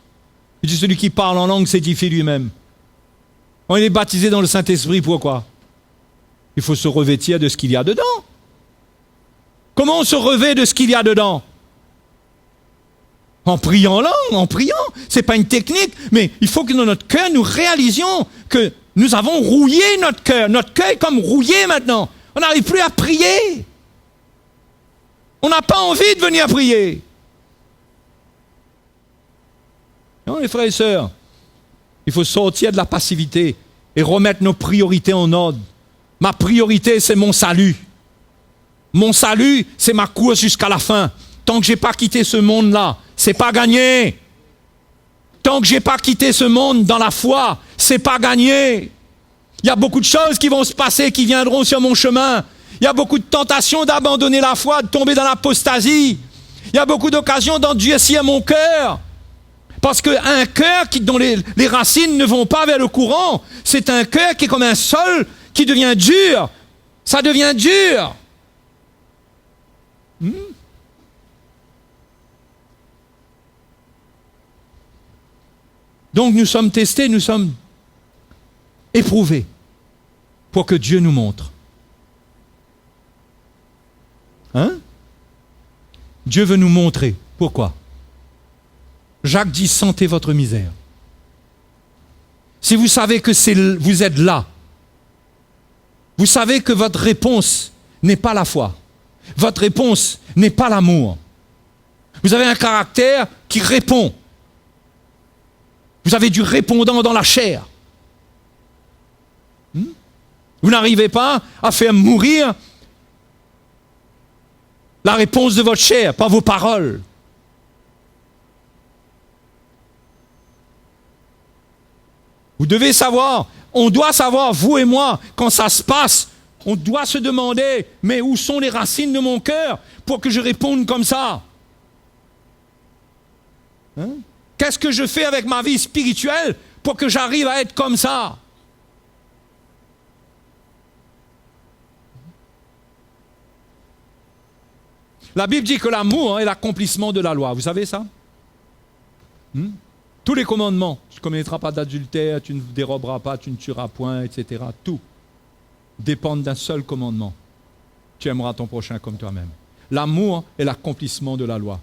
Il dit, celui qui parle en langue s'édifie lui-même. On est baptisé dans le Saint-Esprit, pourquoi? Il faut se revêtir de ce qu'il y a dedans. Comment on se revêt de ce qu'il y a dedans? En priant en langue, en priant. Ce n'est pas une technique, mais il faut que dans notre cœur, nous réalisions que nous avons rouillé notre cœur. Notre cœur est comme rouillé maintenant. On n'arrive plus à prier. On n'a pas envie de venir prier. Non, les frères et sœurs, il faut sortir de la passivité et remettre nos priorités en ordre. Ma priorité, c'est mon salut. Mon salut, c'est ma course jusqu'à la fin. Tant que je n'ai pas quitté ce monde-là, c'est pas gagné. Tant que je n'ai pas quitté ce monde dans la foi, c'est pas gagné. Il y a beaucoup de choses qui vont se passer, qui viendront sur mon chemin. Il y a beaucoup de tentations d'abandonner la foi, de tomber dans l'apostasie. Il y a beaucoup d'occasions d'endurcir mon cœur. Parce qu'un cœur dont les racines ne vont pas vers le courant, c'est un cœur qui est comme un sol qui devient dur. Ça devient dur. Donc nous sommes testés, nous sommes éprouvés pour que Dieu nous montre. Dieu veut nous montrer. Pourquoi? Jacques dit, sentez votre misère. Si vous savez que vous êtes là, vous savez que votre réponse n'est pas la foi. Votre réponse n'est pas l'amour. Vous avez un caractère qui répond. Vous avez du répondant dans la chair. Vous n'arrivez pas à faire mourir la réponse de votre chair, pas vos paroles. Vous devez savoir, on doit savoir, vous et moi, quand ça se passe, on doit se demander, mais où sont les racines de mon cœur pour que je réponde comme ça? Qu'est-ce que je fais avec ma vie spirituelle pour que j'arrive à être comme ça? La Bible dit que l'amour est l'accomplissement de la loi. Vous savez ça? Tous les commandements, tu ne commettras pas d'adultère, tu ne déroberas pas, tu ne tueras point, etc. Tout dépendent d'un seul commandement. Tu aimeras ton prochain comme toi-même. L'amour est l'accomplissement de la loi.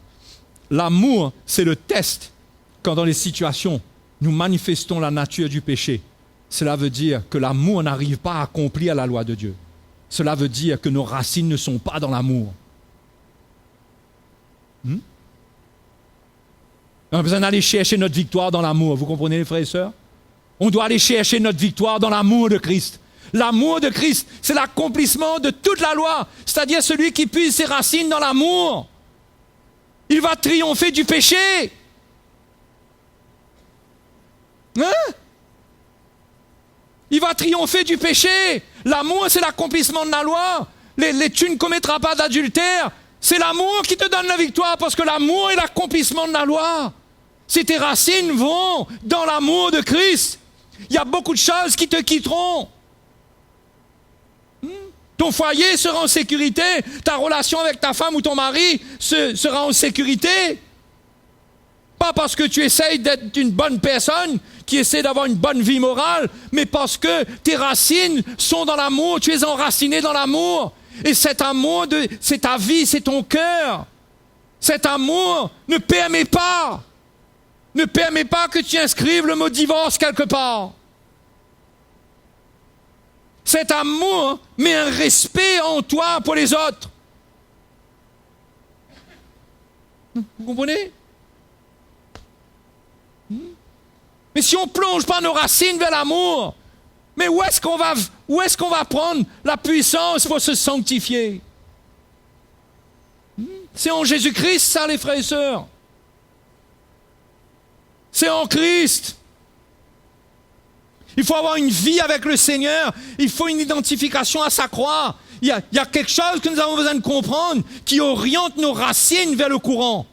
L'amour, c'est le test. Quand dans les situations, nous manifestons la nature du péché, cela veut dire que l'amour n'arrive pas à accomplir la loi de Dieu. Cela veut dire que nos racines ne sont pas dans l'amour. On a besoin d'aller chercher notre victoire dans l'amour. Vous comprenez, les frères et sœurs? On doit aller chercher notre victoire dans l'amour de Christ. L'amour de Christ, c'est l'accomplissement de toute la loi. C'est-à-dire celui qui puise ses racines dans l'amour. Il va triompher du péché. Il va triompher du péché. L'amour, c'est l'accomplissement de la loi. Tu ne commettras pas d'adultère. C'est l'amour qui te donne la victoire, parce que l'amour est l'accomplissement de la loi. Si tes racines vont dans l'amour de Christ, il y a beaucoup de choses qui te quitteront. Ton foyer sera en sécurité, ta relation avec ta femme ou ton mari sera en sécurité. Pas parce que tu essayes d'être une bonne personne, qui essaie d'avoir une bonne vie morale, mais parce que tes racines sont dans l'amour, tu es enraciné dans l'amour. Et cet amour, c'est ta vie, c'est ton cœur. Cet amour ne permet pas que tu inscrives le mot divorce quelque part. Cet amour met un respect en toi pour les autres. Vous comprenez? si on ne plonge pas nos racines vers l'amour, mais où est-ce qu'on va prendre la puissance pour se sanctifier? C'est en Jésus-Christ, ça, les frères et sœurs. C'est en Christ. Il faut avoir une vie avec le Seigneur. Il faut une identification à sa croix. Il y a quelque chose que nous avons besoin de comprendre qui oriente nos racines vers le courant.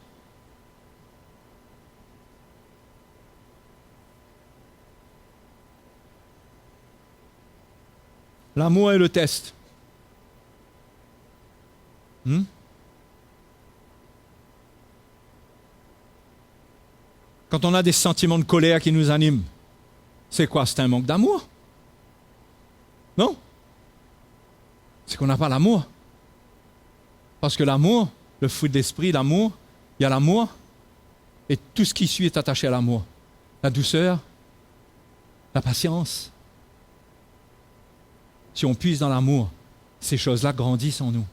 L'amour est le test. Quand on a des sentiments de colère qui nous animent, c'est quoi? C'est un manque d'amour? Non? C'est qu'on n'a pas l'amour. Parce que l'amour, le fruit de l'esprit, l'amour, il y a l'amour, et tout ce qui suit est attaché à l'amour. La douceur, la patience. Si on puise dans l'amour, ces choses-là grandissent en nous.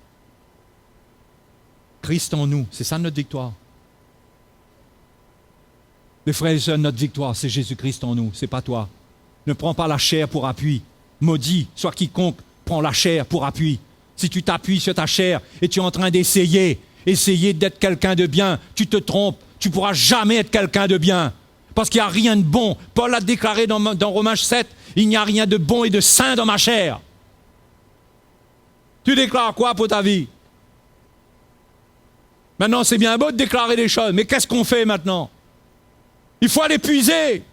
Christ en nous, c'est ça notre victoire. Les frères et sœurs, notre victoire, c'est Jésus-Christ en nous, c'est pas toi. Ne prends pas la chair pour appui. Maudit soit quiconque prend la chair pour appui. Si tu t'appuies sur ta chair et tu es en train d'essayer d'être quelqu'un de bien, tu te trompes, tu ne pourras jamais être quelqu'un de bien. Parce qu'il n'y a rien de bon. Paul a déclaré dans Romains 7, il n'y a rien de bon et de sain dans ma chair. Tu déclares quoi pour ta vie? Maintenant, c'est bien beau de déclarer des choses, mais qu'est-ce qu'on fait maintenant? Il faut aller puiser.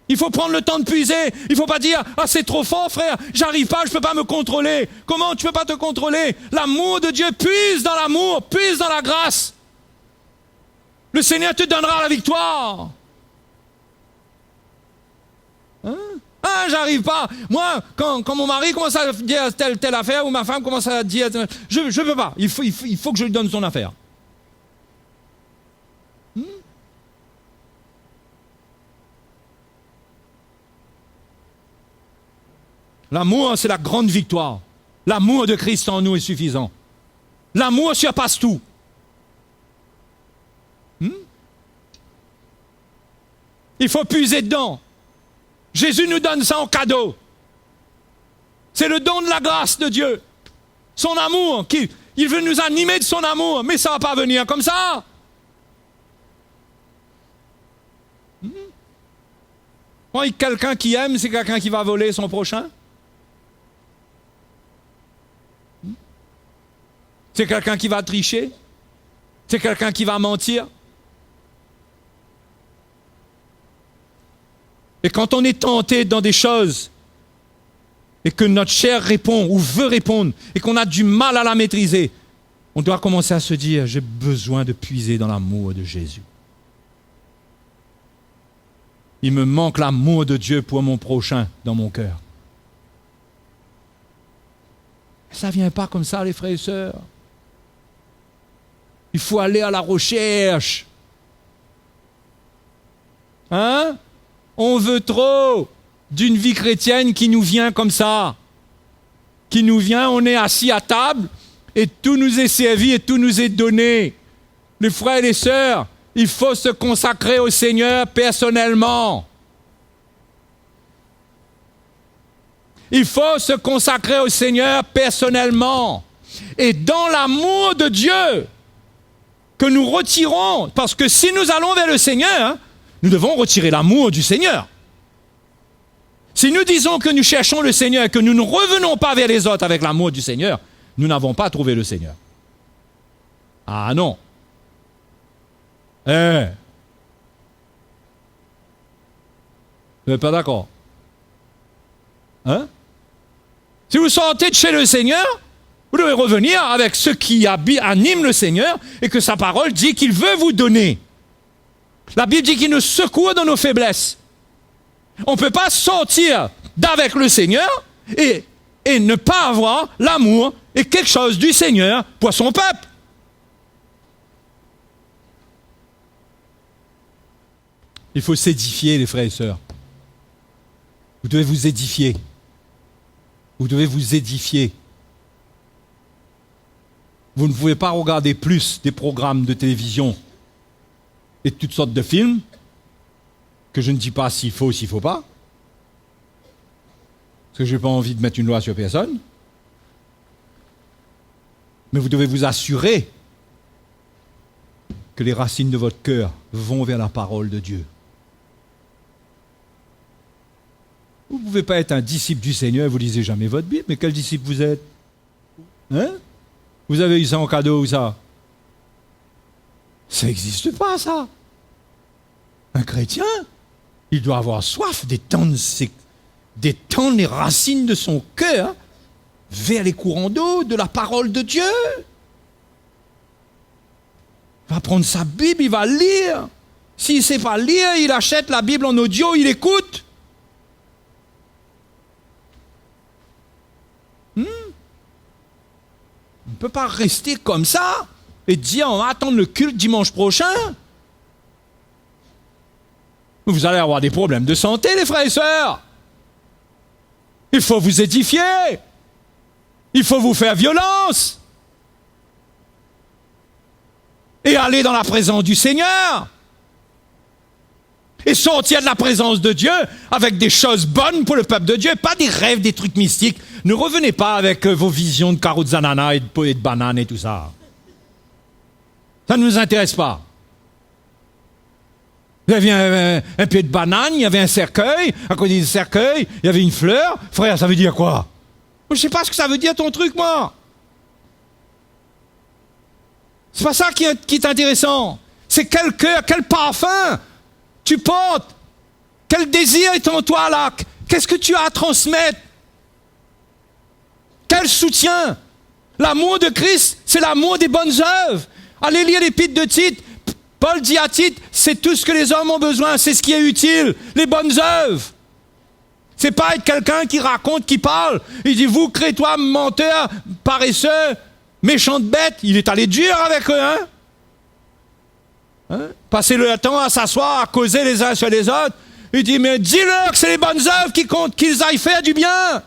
Il faut prendre le temps de puiser. Il ne faut pas dire « Ah, c'est trop fort, frère, j'arrive pas, je ne peux pas me contrôler. » Comment tu ne peux pas te contrôler? L'amour de Dieu, puise dans l'amour, puise dans la grâce. Le Seigneur te donnera la victoire. Hein? Ah, j'arrive pas. Moi, quand mon mari commence à dire telle affaire, ou ma femme commence à dire « Je ne peux pas, il faut que je lui donne son affaire. » L'amour, c'est la grande victoire. L'amour de Christ en nous est suffisant. L'amour surpasse tout. Il faut puiser dedans. Jésus nous donne ça en cadeau. C'est le don de la grâce de Dieu. Son amour, il veut nous animer de son amour, mais ça ne va pas venir comme ça. Quelqu'un qui aime, c'est quelqu'un qui va voler son prochain. C'est quelqu'un qui va tricher. C'est quelqu'un qui va mentir. Et quand on est tenté dans des choses et que notre chair répond ou veut répondre et qu'on a du mal à la maîtriser, on doit commencer à se dire « J'ai besoin de puiser dans l'amour de Jésus. Il me manque l'amour de Dieu pour mon prochain dans mon cœur. » Ça ne vient pas comme ça, les frères et sœurs. Il faut aller à la recherche. Hein? On veut trop d'une vie chrétienne qui nous vient comme ça. Qui nous vient, on est assis à table et tout nous est servi et tout nous est donné. Les frères et les sœurs, il faut se consacrer au Seigneur personnellement. Il faut se consacrer au Seigneur personnellement. Et dans l'amour de Dieu que nous retirons, parce que si nous allons vers le Seigneur, nous devons retirer l'amour du Seigneur. Si nous disons que nous cherchons le Seigneur et que nous ne revenons pas vers les autres avec l'amour du Seigneur, nous n'avons pas trouvé le Seigneur. Ah non. Vous n'êtes pas d'accord? Hein? Si vous sortez de chez le Seigneur, vous devez revenir avec ce qui anime le Seigneur et que sa parole dit qu'il veut vous donner. La Bible dit qu'il nous secourt dans nos faiblesses. On ne peut pas sortir d'avec le Seigneur et ne pas avoir l'amour et quelque chose du Seigneur pour son peuple. Il faut s'édifier, les frères et sœurs. Vous devez vous édifier. Vous devez vous édifier. Vous ne pouvez pas regarder plus des programmes de télévision et toutes sortes de films que je ne dis pas s'il faut pas. Parce que je n'ai pas envie de mettre une loi sur personne. Mais vous devez vous assurer que les racines de votre cœur vont vers la parole de Dieu. Vous ne pouvez pas être un disciple du Seigneur et vous lisez jamais votre Bible. Mais quel disciple vous êtes? Hein? Vous avez eu ça en cadeau ou ça? Ça n'existe pas, ça. Un chrétien, il doit avoir soif d'étendre les racines de son cœur vers les courants d'eau de la parole de Dieu. Il va prendre sa Bible, il va lire. S'il ne sait pas lire, il achète la Bible en audio, il écoute. On ne peut pas rester comme ça et dire on va attendre le culte dimanche prochain. Vous allez avoir des problèmes de santé, les frères et sœurs. Il faut vous édifier. Il faut vous faire violence. Et aller dans la présence du Seigneur. Et sortir de la présence de Dieu avec des choses bonnes pour le peuple de Dieu, pas des rêves, des trucs mystiques. Ne revenez pas avec vos visions de carottes d'ananas et de bananes et tout ça. Ça ne nous intéresse pas. Il y avait un pied de banane, il y avait un cercueil, à côté du cercueil, il y avait une fleur. Frère, ça veut dire quoi? Je ne sais pas ce que ça veut dire ton truc, moi. C'est pas ça qui est intéressant. C'est quel cœur, quel parfum tu portes. Quel désir est en toi là? Qu'est-ce que tu as à transmettre? Quel soutien? L'amour de Christ, c'est l'amour des bonnes œuvres. Allez lire l'épître de Tite. Paul dit à Tite, c'est tout ce que les hommes ont besoin, c'est ce qui est utile, les bonnes œuvres. C'est pas être quelqu'un qui raconte, qui parle. Il dit, vous, crétois, menteurs, paresseux, méchantes bêtes. Il est allé dur avec eux, hein? Passer le temps à s'asseoir, à causer les uns sur les autres. Il dit, mais dis-leur que c'est les bonnes œuvres qui comptent, qu'ils aillent faire du bien.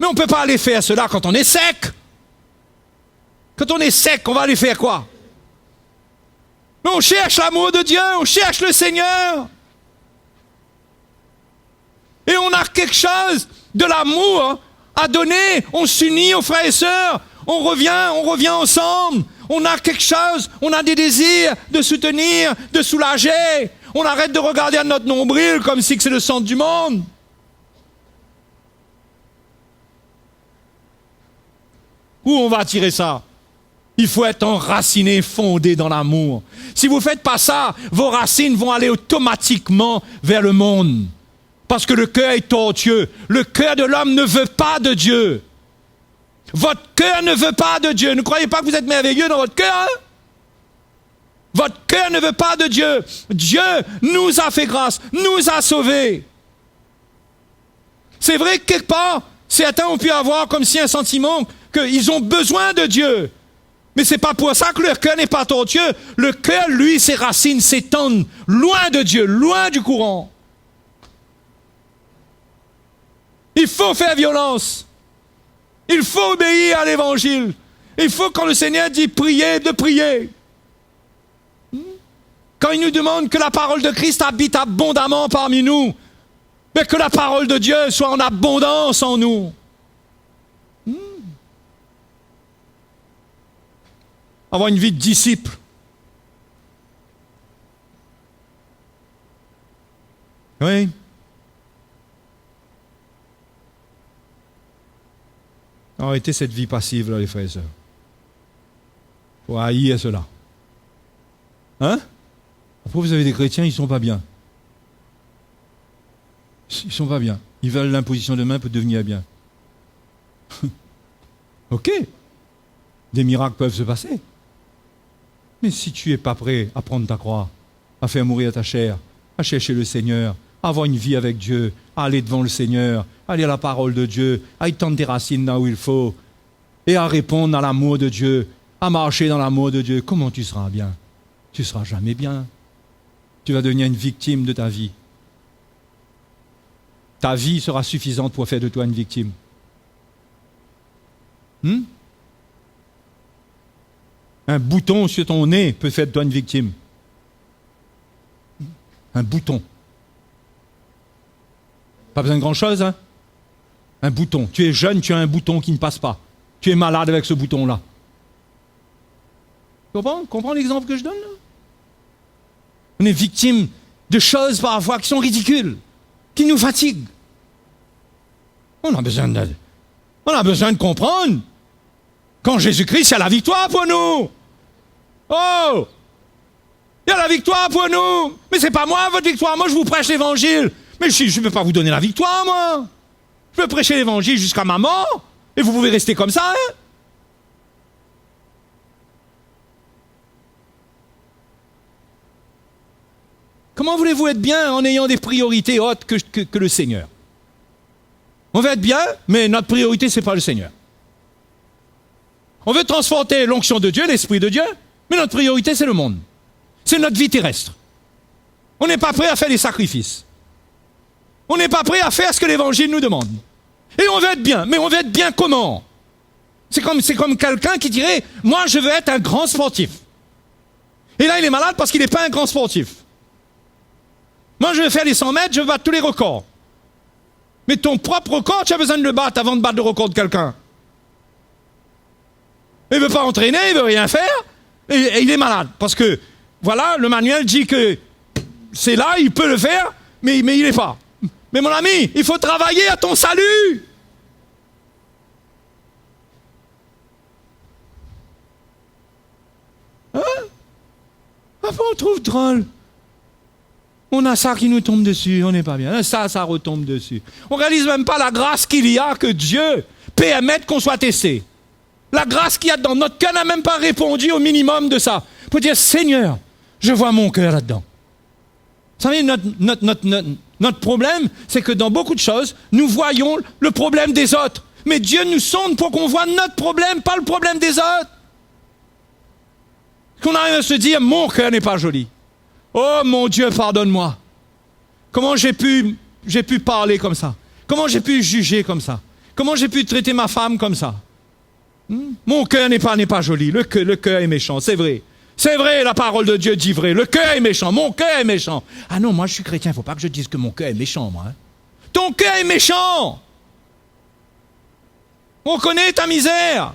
Mais on ne peut pas aller faire cela quand on est sec. Quand on est sec, on va aller faire quoi? Mais on cherche l'amour de Dieu, on cherche le Seigneur. Et on a quelque chose de l'amour à donner. On s'unit aux frères et sœurs. On revient ensemble. On a quelque chose, on a des désirs de soutenir, de soulager. On arrête de regarder à notre nombril comme si c'est le centre du monde. Où on va tirer ça? Il faut être enraciné, fondé dans l'amour. Si vous ne faites pas ça, vos racines vont aller automatiquement vers le monde. Parce que le cœur est tortueux. Le cœur de l'homme ne veut pas de Dieu. Votre cœur ne veut pas de Dieu. Ne croyez pas que vous êtes merveilleux dans votre cœur, hein? Votre cœur ne veut pas de Dieu. Dieu nous a fait grâce, nous a sauvés. C'est vrai que quelque part, certains ont pu avoir comme si un sentiment qu'ils ont besoin de Dieu. Mais c'est pas pour ça que leur cœur n'est pas tortueux. Le cœur, lui, ses racines s'étendent loin de Dieu, loin du courant. Il faut faire violence. Il faut obéir à l'évangile. Il faut, quand le Seigneur dit prier, de prier. Quand il nous demande que la parole de Christ habite abondamment parmi nous, mais que la parole de Dieu soit en abondance en nous. Avoir une vie de disciple. Oui. Arrêtez cette vie passive, là, les frères et sœurs. Il faut haïr cela. Hein? Après, vous avez des chrétiens, ils ne sont pas bien. Ils ne sont pas bien. Ils veulent l'imposition de main pour devenir bien. Ok. Des miracles peuvent se passer. Mais si tu n'es pas prêt à prendre ta croix, à faire mourir ta chair, à chercher le Seigneur, à avoir une vie avec Dieu, à aller devant le Seigneur, à lire la parole de Dieu, à étendre tes racines là où il faut, et à répondre à l'amour de Dieu, à marcher dans l'amour de Dieu, comment tu seras bien? Tu ne seras jamais bien. Tu vas devenir une victime de ta vie. Ta vie sera suffisante pour faire de toi une victime. Un bouton sur ton nez peut faire de toi une victime. Un bouton. Pas besoin de grand-chose, hein? Un bouton. Tu es jeune, tu as un bouton qui ne passe pas. Tu es malade avec ce bouton-là. Tu comprends l'exemple que je donne, là? On est victime de choses parfois qui sont ridicules, qui nous fatiguent. On a besoin de comprendre. Quand Jésus-Christ, il y a la victoire pour nous. Oh! Il y a la victoire pour nous. Mais c'est pas moi votre victoire. Moi, je vous prêche l'évangile. Mais je ne peux pas vous donner la victoire, moi. Je peux prêcher l'évangile jusqu'à ma mort. Et vous pouvez rester comme ça, hein? Comment voulez-vous être bien en ayant des priorités autres que le Seigneur? On veut être bien, mais notre priorité, ce n'est pas le Seigneur. On veut transporter l'onction de Dieu, l'Esprit de Dieu, mais notre priorité, c'est le monde. C'est notre vie terrestre. On n'est pas prêt à faire des sacrifices. On n'est pas prêt à faire ce que l'Évangile nous demande. Et on veut être bien, mais on veut être bien comment? C'est comme quelqu'un qui dirait, moi je veux être un grand sportif. Et là il est malade parce qu'il n'est pas un grand sportif. Moi je veux faire les 100 mètres, je veux battre tous les records. Mais ton propre record, tu as besoin de le battre avant de battre le record de quelqu'un. Il ne veut pas entraîner, il ne veut rien faire, et il est malade. Parce que, voilà, le manuel dit que c'est là, il peut le faire, mais il n'est pas. Mais mon ami, il faut travailler à ton salut. Hein? On trouve drôle. On a ça qui nous tombe dessus, on n'est pas bien. Ça retombe dessus. On ne réalise même pas la grâce qu'il y a que Dieu permette qu'on soit testé. La grâce qu'il y a dans notre cœur n'a même pas répondu au minimum de ça. Pour dire, Seigneur, je vois mon cœur là-dedans. Vous savez, notre problème, c'est que dans beaucoup de choses, nous voyons le problème des autres. Mais Dieu nous sonde pour qu'on voit notre problème, pas le problème des autres. Qu'on arrive à se dire, mon cœur n'est pas joli. Oh mon Dieu, pardonne-moi. Comment j'ai pu parler comme ça? Comment j'ai pu juger comme ça? Comment j'ai pu traiter ma femme comme ça? Mon cœur n'est pas joli. Le cœur est méchant, c'est vrai. C'est vrai, la parole de Dieu dit vrai. Le cœur est méchant, mon cœur est méchant. Ah non, moi je suis chrétien, il ne faut pas que je dise que mon cœur est méchant, moi. Hein. Ton cœur est méchant. On connaît ta misère.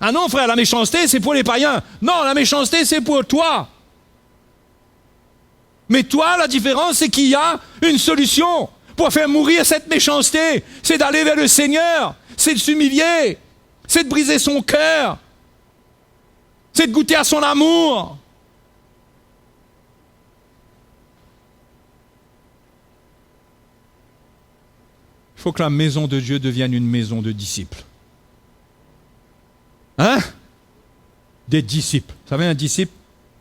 Ah non, frère, la méchanceté, c'est pour les païens. Non, la méchanceté, c'est pour toi. Mais toi, la différence, c'est qu'il y a une solution pour faire mourir cette méchanceté. C'est d'aller vers le Seigneur. C'est de s'humilier. C'est de briser son cœur. C'est de goûter à son amour. Il faut que la maison de Dieu devienne une maison de disciples. Hein? Des disciples. Vous savez, un disciple,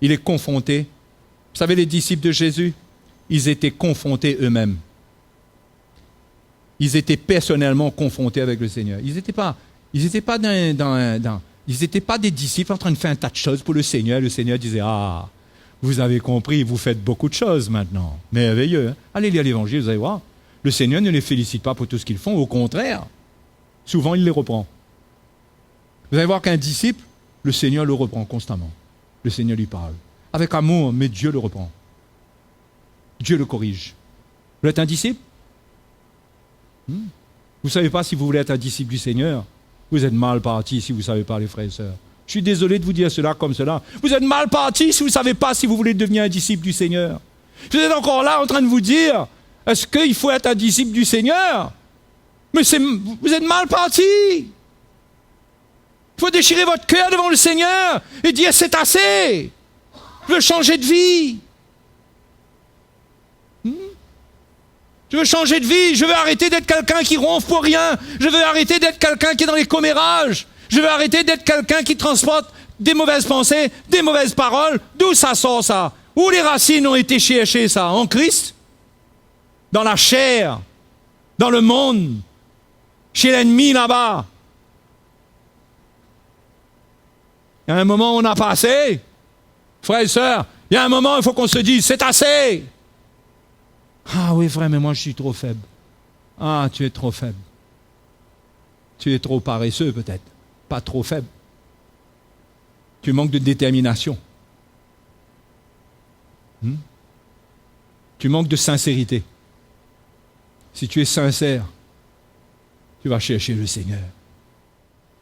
il est confronté. Vous savez, les disciples de Jésus, ils étaient confrontés eux-mêmes. Ils étaient personnellement confrontés avec le Seigneur. Ils n'étaient pas des disciples en train de faire un tas de choses pour le Seigneur. Le Seigneur disait, ah, vous avez compris, vous faites beaucoup de choses maintenant. Merveilleux. Hein? Allez lire l'Évangile, vous allez voir. Le Seigneur ne les félicite pas pour tout ce qu'ils font. Au contraire, souvent il les reprend. Vous allez voir qu'un disciple, le Seigneur le reprend constamment. Le Seigneur lui parle. Avec amour, mais Dieu le reprend. Dieu le corrige. Vous êtes un disciple? Vous ne savez pas si vous voulez être un disciple du Seigneur? Vous êtes mal parti si vous ne savez pas, les frères et sœurs. Je suis désolé de vous dire cela comme cela. Vous êtes mal parti si vous ne savez pas si vous voulez devenir un disciple du Seigneur. Vous êtes encore là en train de vous dire, est-ce qu'il faut être un disciple du Seigneur? Mais vous êtes mal parti. Il faut déchirer votre cœur devant le Seigneur et dire, c'est assez. Je veux changer de vie. Je veux changer de vie. Je veux arrêter d'être quelqu'un qui ronfle pour rien. Je veux arrêter d'être quelqu'un qui est dans les commérages. Je veux arrêter d'être quelqu'un qui transporte des mauvaises pensées, des mauvaises paroles. D'où ça sort ça? Où les racines ont été cherchées ça? En Christ? Dans la chair? Dans le monde? Chez l'ennemi là-bas? Il y a un moment où on a passé. Frères et sœurs, il y a un moment où il faut qu'on se dise, c'est assez. Ah oui, frère, mais moi je suis trop faible. Ah, tu es trop faible. Tu es trop paresseux peut-être. Pas trop faible. Tu manques de détermination. Tu manques de sincérité. Si tu es sincère, tu vas chercher le Seigneur.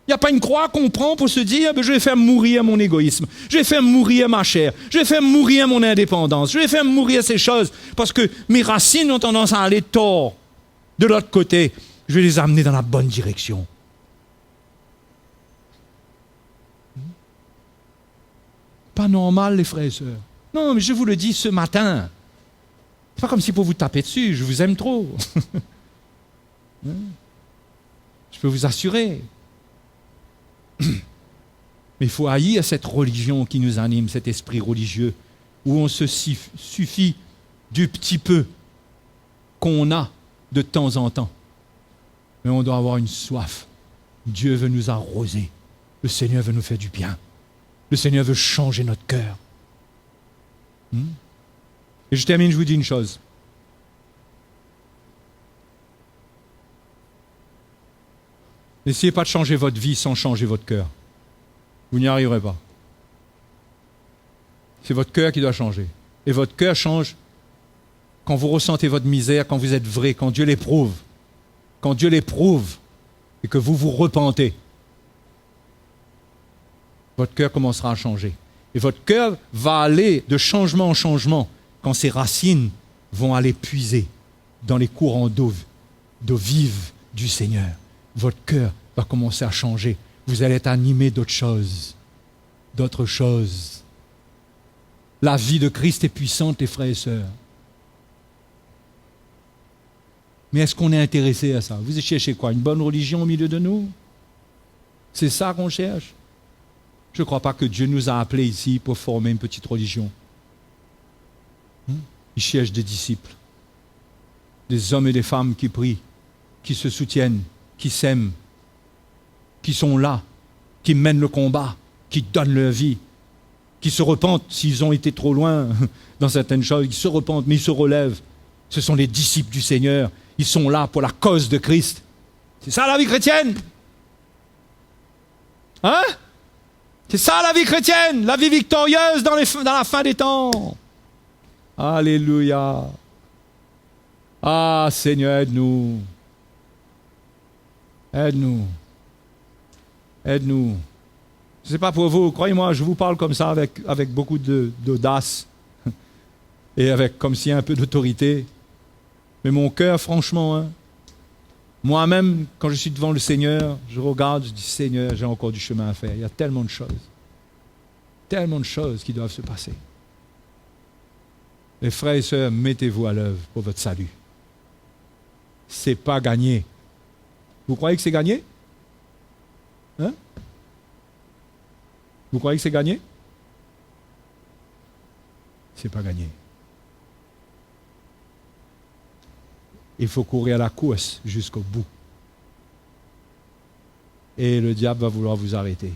Il n'y a pas une croix qu'on prend pour se dire je vais faire mourir mon égoïsme, je vais faire mourir ma chair, je vais faire mourir mon indépendance, je vais faire mourir ces choses parce que mes racines ont tendance à aller tort. De l'autre côté, je vais les amener dans la bonne direction. Pas normal, les frères et sœurs. Non, mais je vous le dis ce matin. C'est pas comme si pour vous taper dessus, je vous aime trop. Je peux vous assurer. Mais il faut haïr cette religion qui nous anime, cet esprit religieux, où on se suffit du petit peu qu'on a de temps en temps. Mais on doit avoir une soif. Dieu veut nous arroser. Le Seigneur veut nous faire du bien. Le Seigneur veut changer notre cœur. Et je termine, je vous dis une chose. N'essayez pas de changer votre vie sans changer votre cœur. Vous n'y arriverez pas. C'est votre cœur qui doit changer. Et votre cœur change quand vous ressentez votre misère, quand vous êtes vrai, quand Dieu l'éprouve. Quand Dieu l'éprouve et que vous vous repentez. Votre cœur commencera à changer. Et votre cœur va aller de changement en changement quand ses racines vont aller puiser dans les courants d'eau vive du Seigneur. Votre cœur va commencer à changer. Vous allez être animé d'autres choses. La vie de Christ est puissante, les frères et sœurs. Mais est-ce qu'on est intéressé à ça? Vous cherchez quoi? Une bonne religion au milieu de nous? C'est ça qu'on cherche? Je ne crois pas que Dieu nous a appelés ici pour former une petite religion. Il cherche des disciples, des hommes et des femmes qui prient, qui se soutiennent, qui s'aiment, qui sont là, qui mènent le combat, qui donnent leur vie, qui se repentent s'ils ont été trop loin dans certaines choses, ils se repentent, mais ils se relèvent. Ce sont les disciples du Seigneur. Ils sont là pour la cause de Christ. C'est ça la vie chrétienne? Hein? C'est ça la vie chrétienne, la vie victorieuse dans la fin des temps. Alléluia. Ah Seigneur, aide-nous. Aide-nous. Aide-nous. Je ne sais pas pour vous, croyez-moi, je vous parle comme ça avec beaucoup d'audace et avec comme s'il y a un peu d'autorité. Mais mon cœur, franchement, moi-même, quand je suis devant le Seigneur, je regarde, je dis Seigneur, j'ai encore du chemin à faire. Il y a tellement de choses qui doivent se passer. Les frères et sœurs, mettez-vous à l'œuvre pour votre salut. C'est pas gagné. Vous croyez que c'est gagné? Hein? Vous croyez que c'est gagné? C'est pas gagné. Il faut courir à la course jusqu'au bout. Et le diable va vouloir vous arrêter.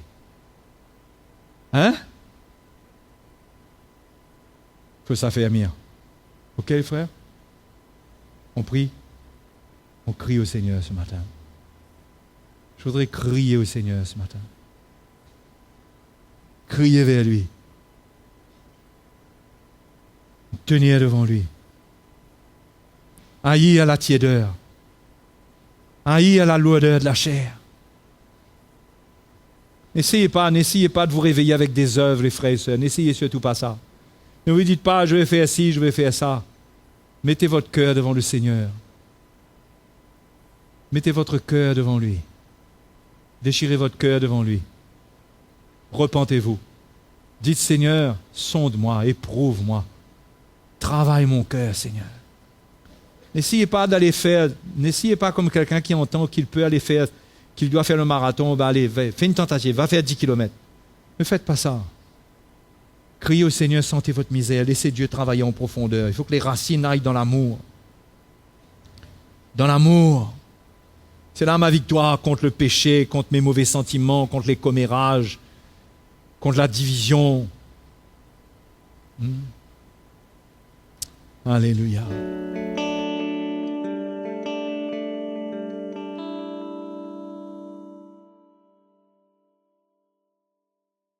Hein? Il faut s'affermir. Ok, frère? On prie. On crie au Seigneur ce matin. Je voudrais crier au Seigneur ce matin. Crier vers lui. Tenir devant lui. Haïr la tiédeur. Haïr la lourdeur de la chair. N'essayez pas de vous réveiller avec des œuvres, les frères et sœurs. N'essayez surtout pas ça. Ne vous dites pas, je vais faire ci, je vais faire ça. Mettez votre cœur devant le Seigneur. Mettez votre cœur devant lui. Déchirez votre cœur devant lui. Repentez-vous. Dites, Seigneur, sonde-moi, éprouve-moi. Travaille mon cœur, Seigneur. N'essayez pas comme quelqu'un qui entend qu'il peut aller faire, qu'il doit faire le marathon, allez, fais une tentative, va faire 10 km. Ne faites pas ça. Criez au Seigneur, sentez votre misère, laissez Dieu travailler en profondeur. Il faut que les racines aillent dans l'amour. Dans l'amour. C'est là ma victoire contre le péché, contre mes mauvais sentiments, contre les commérages, contre la division. Alléluia.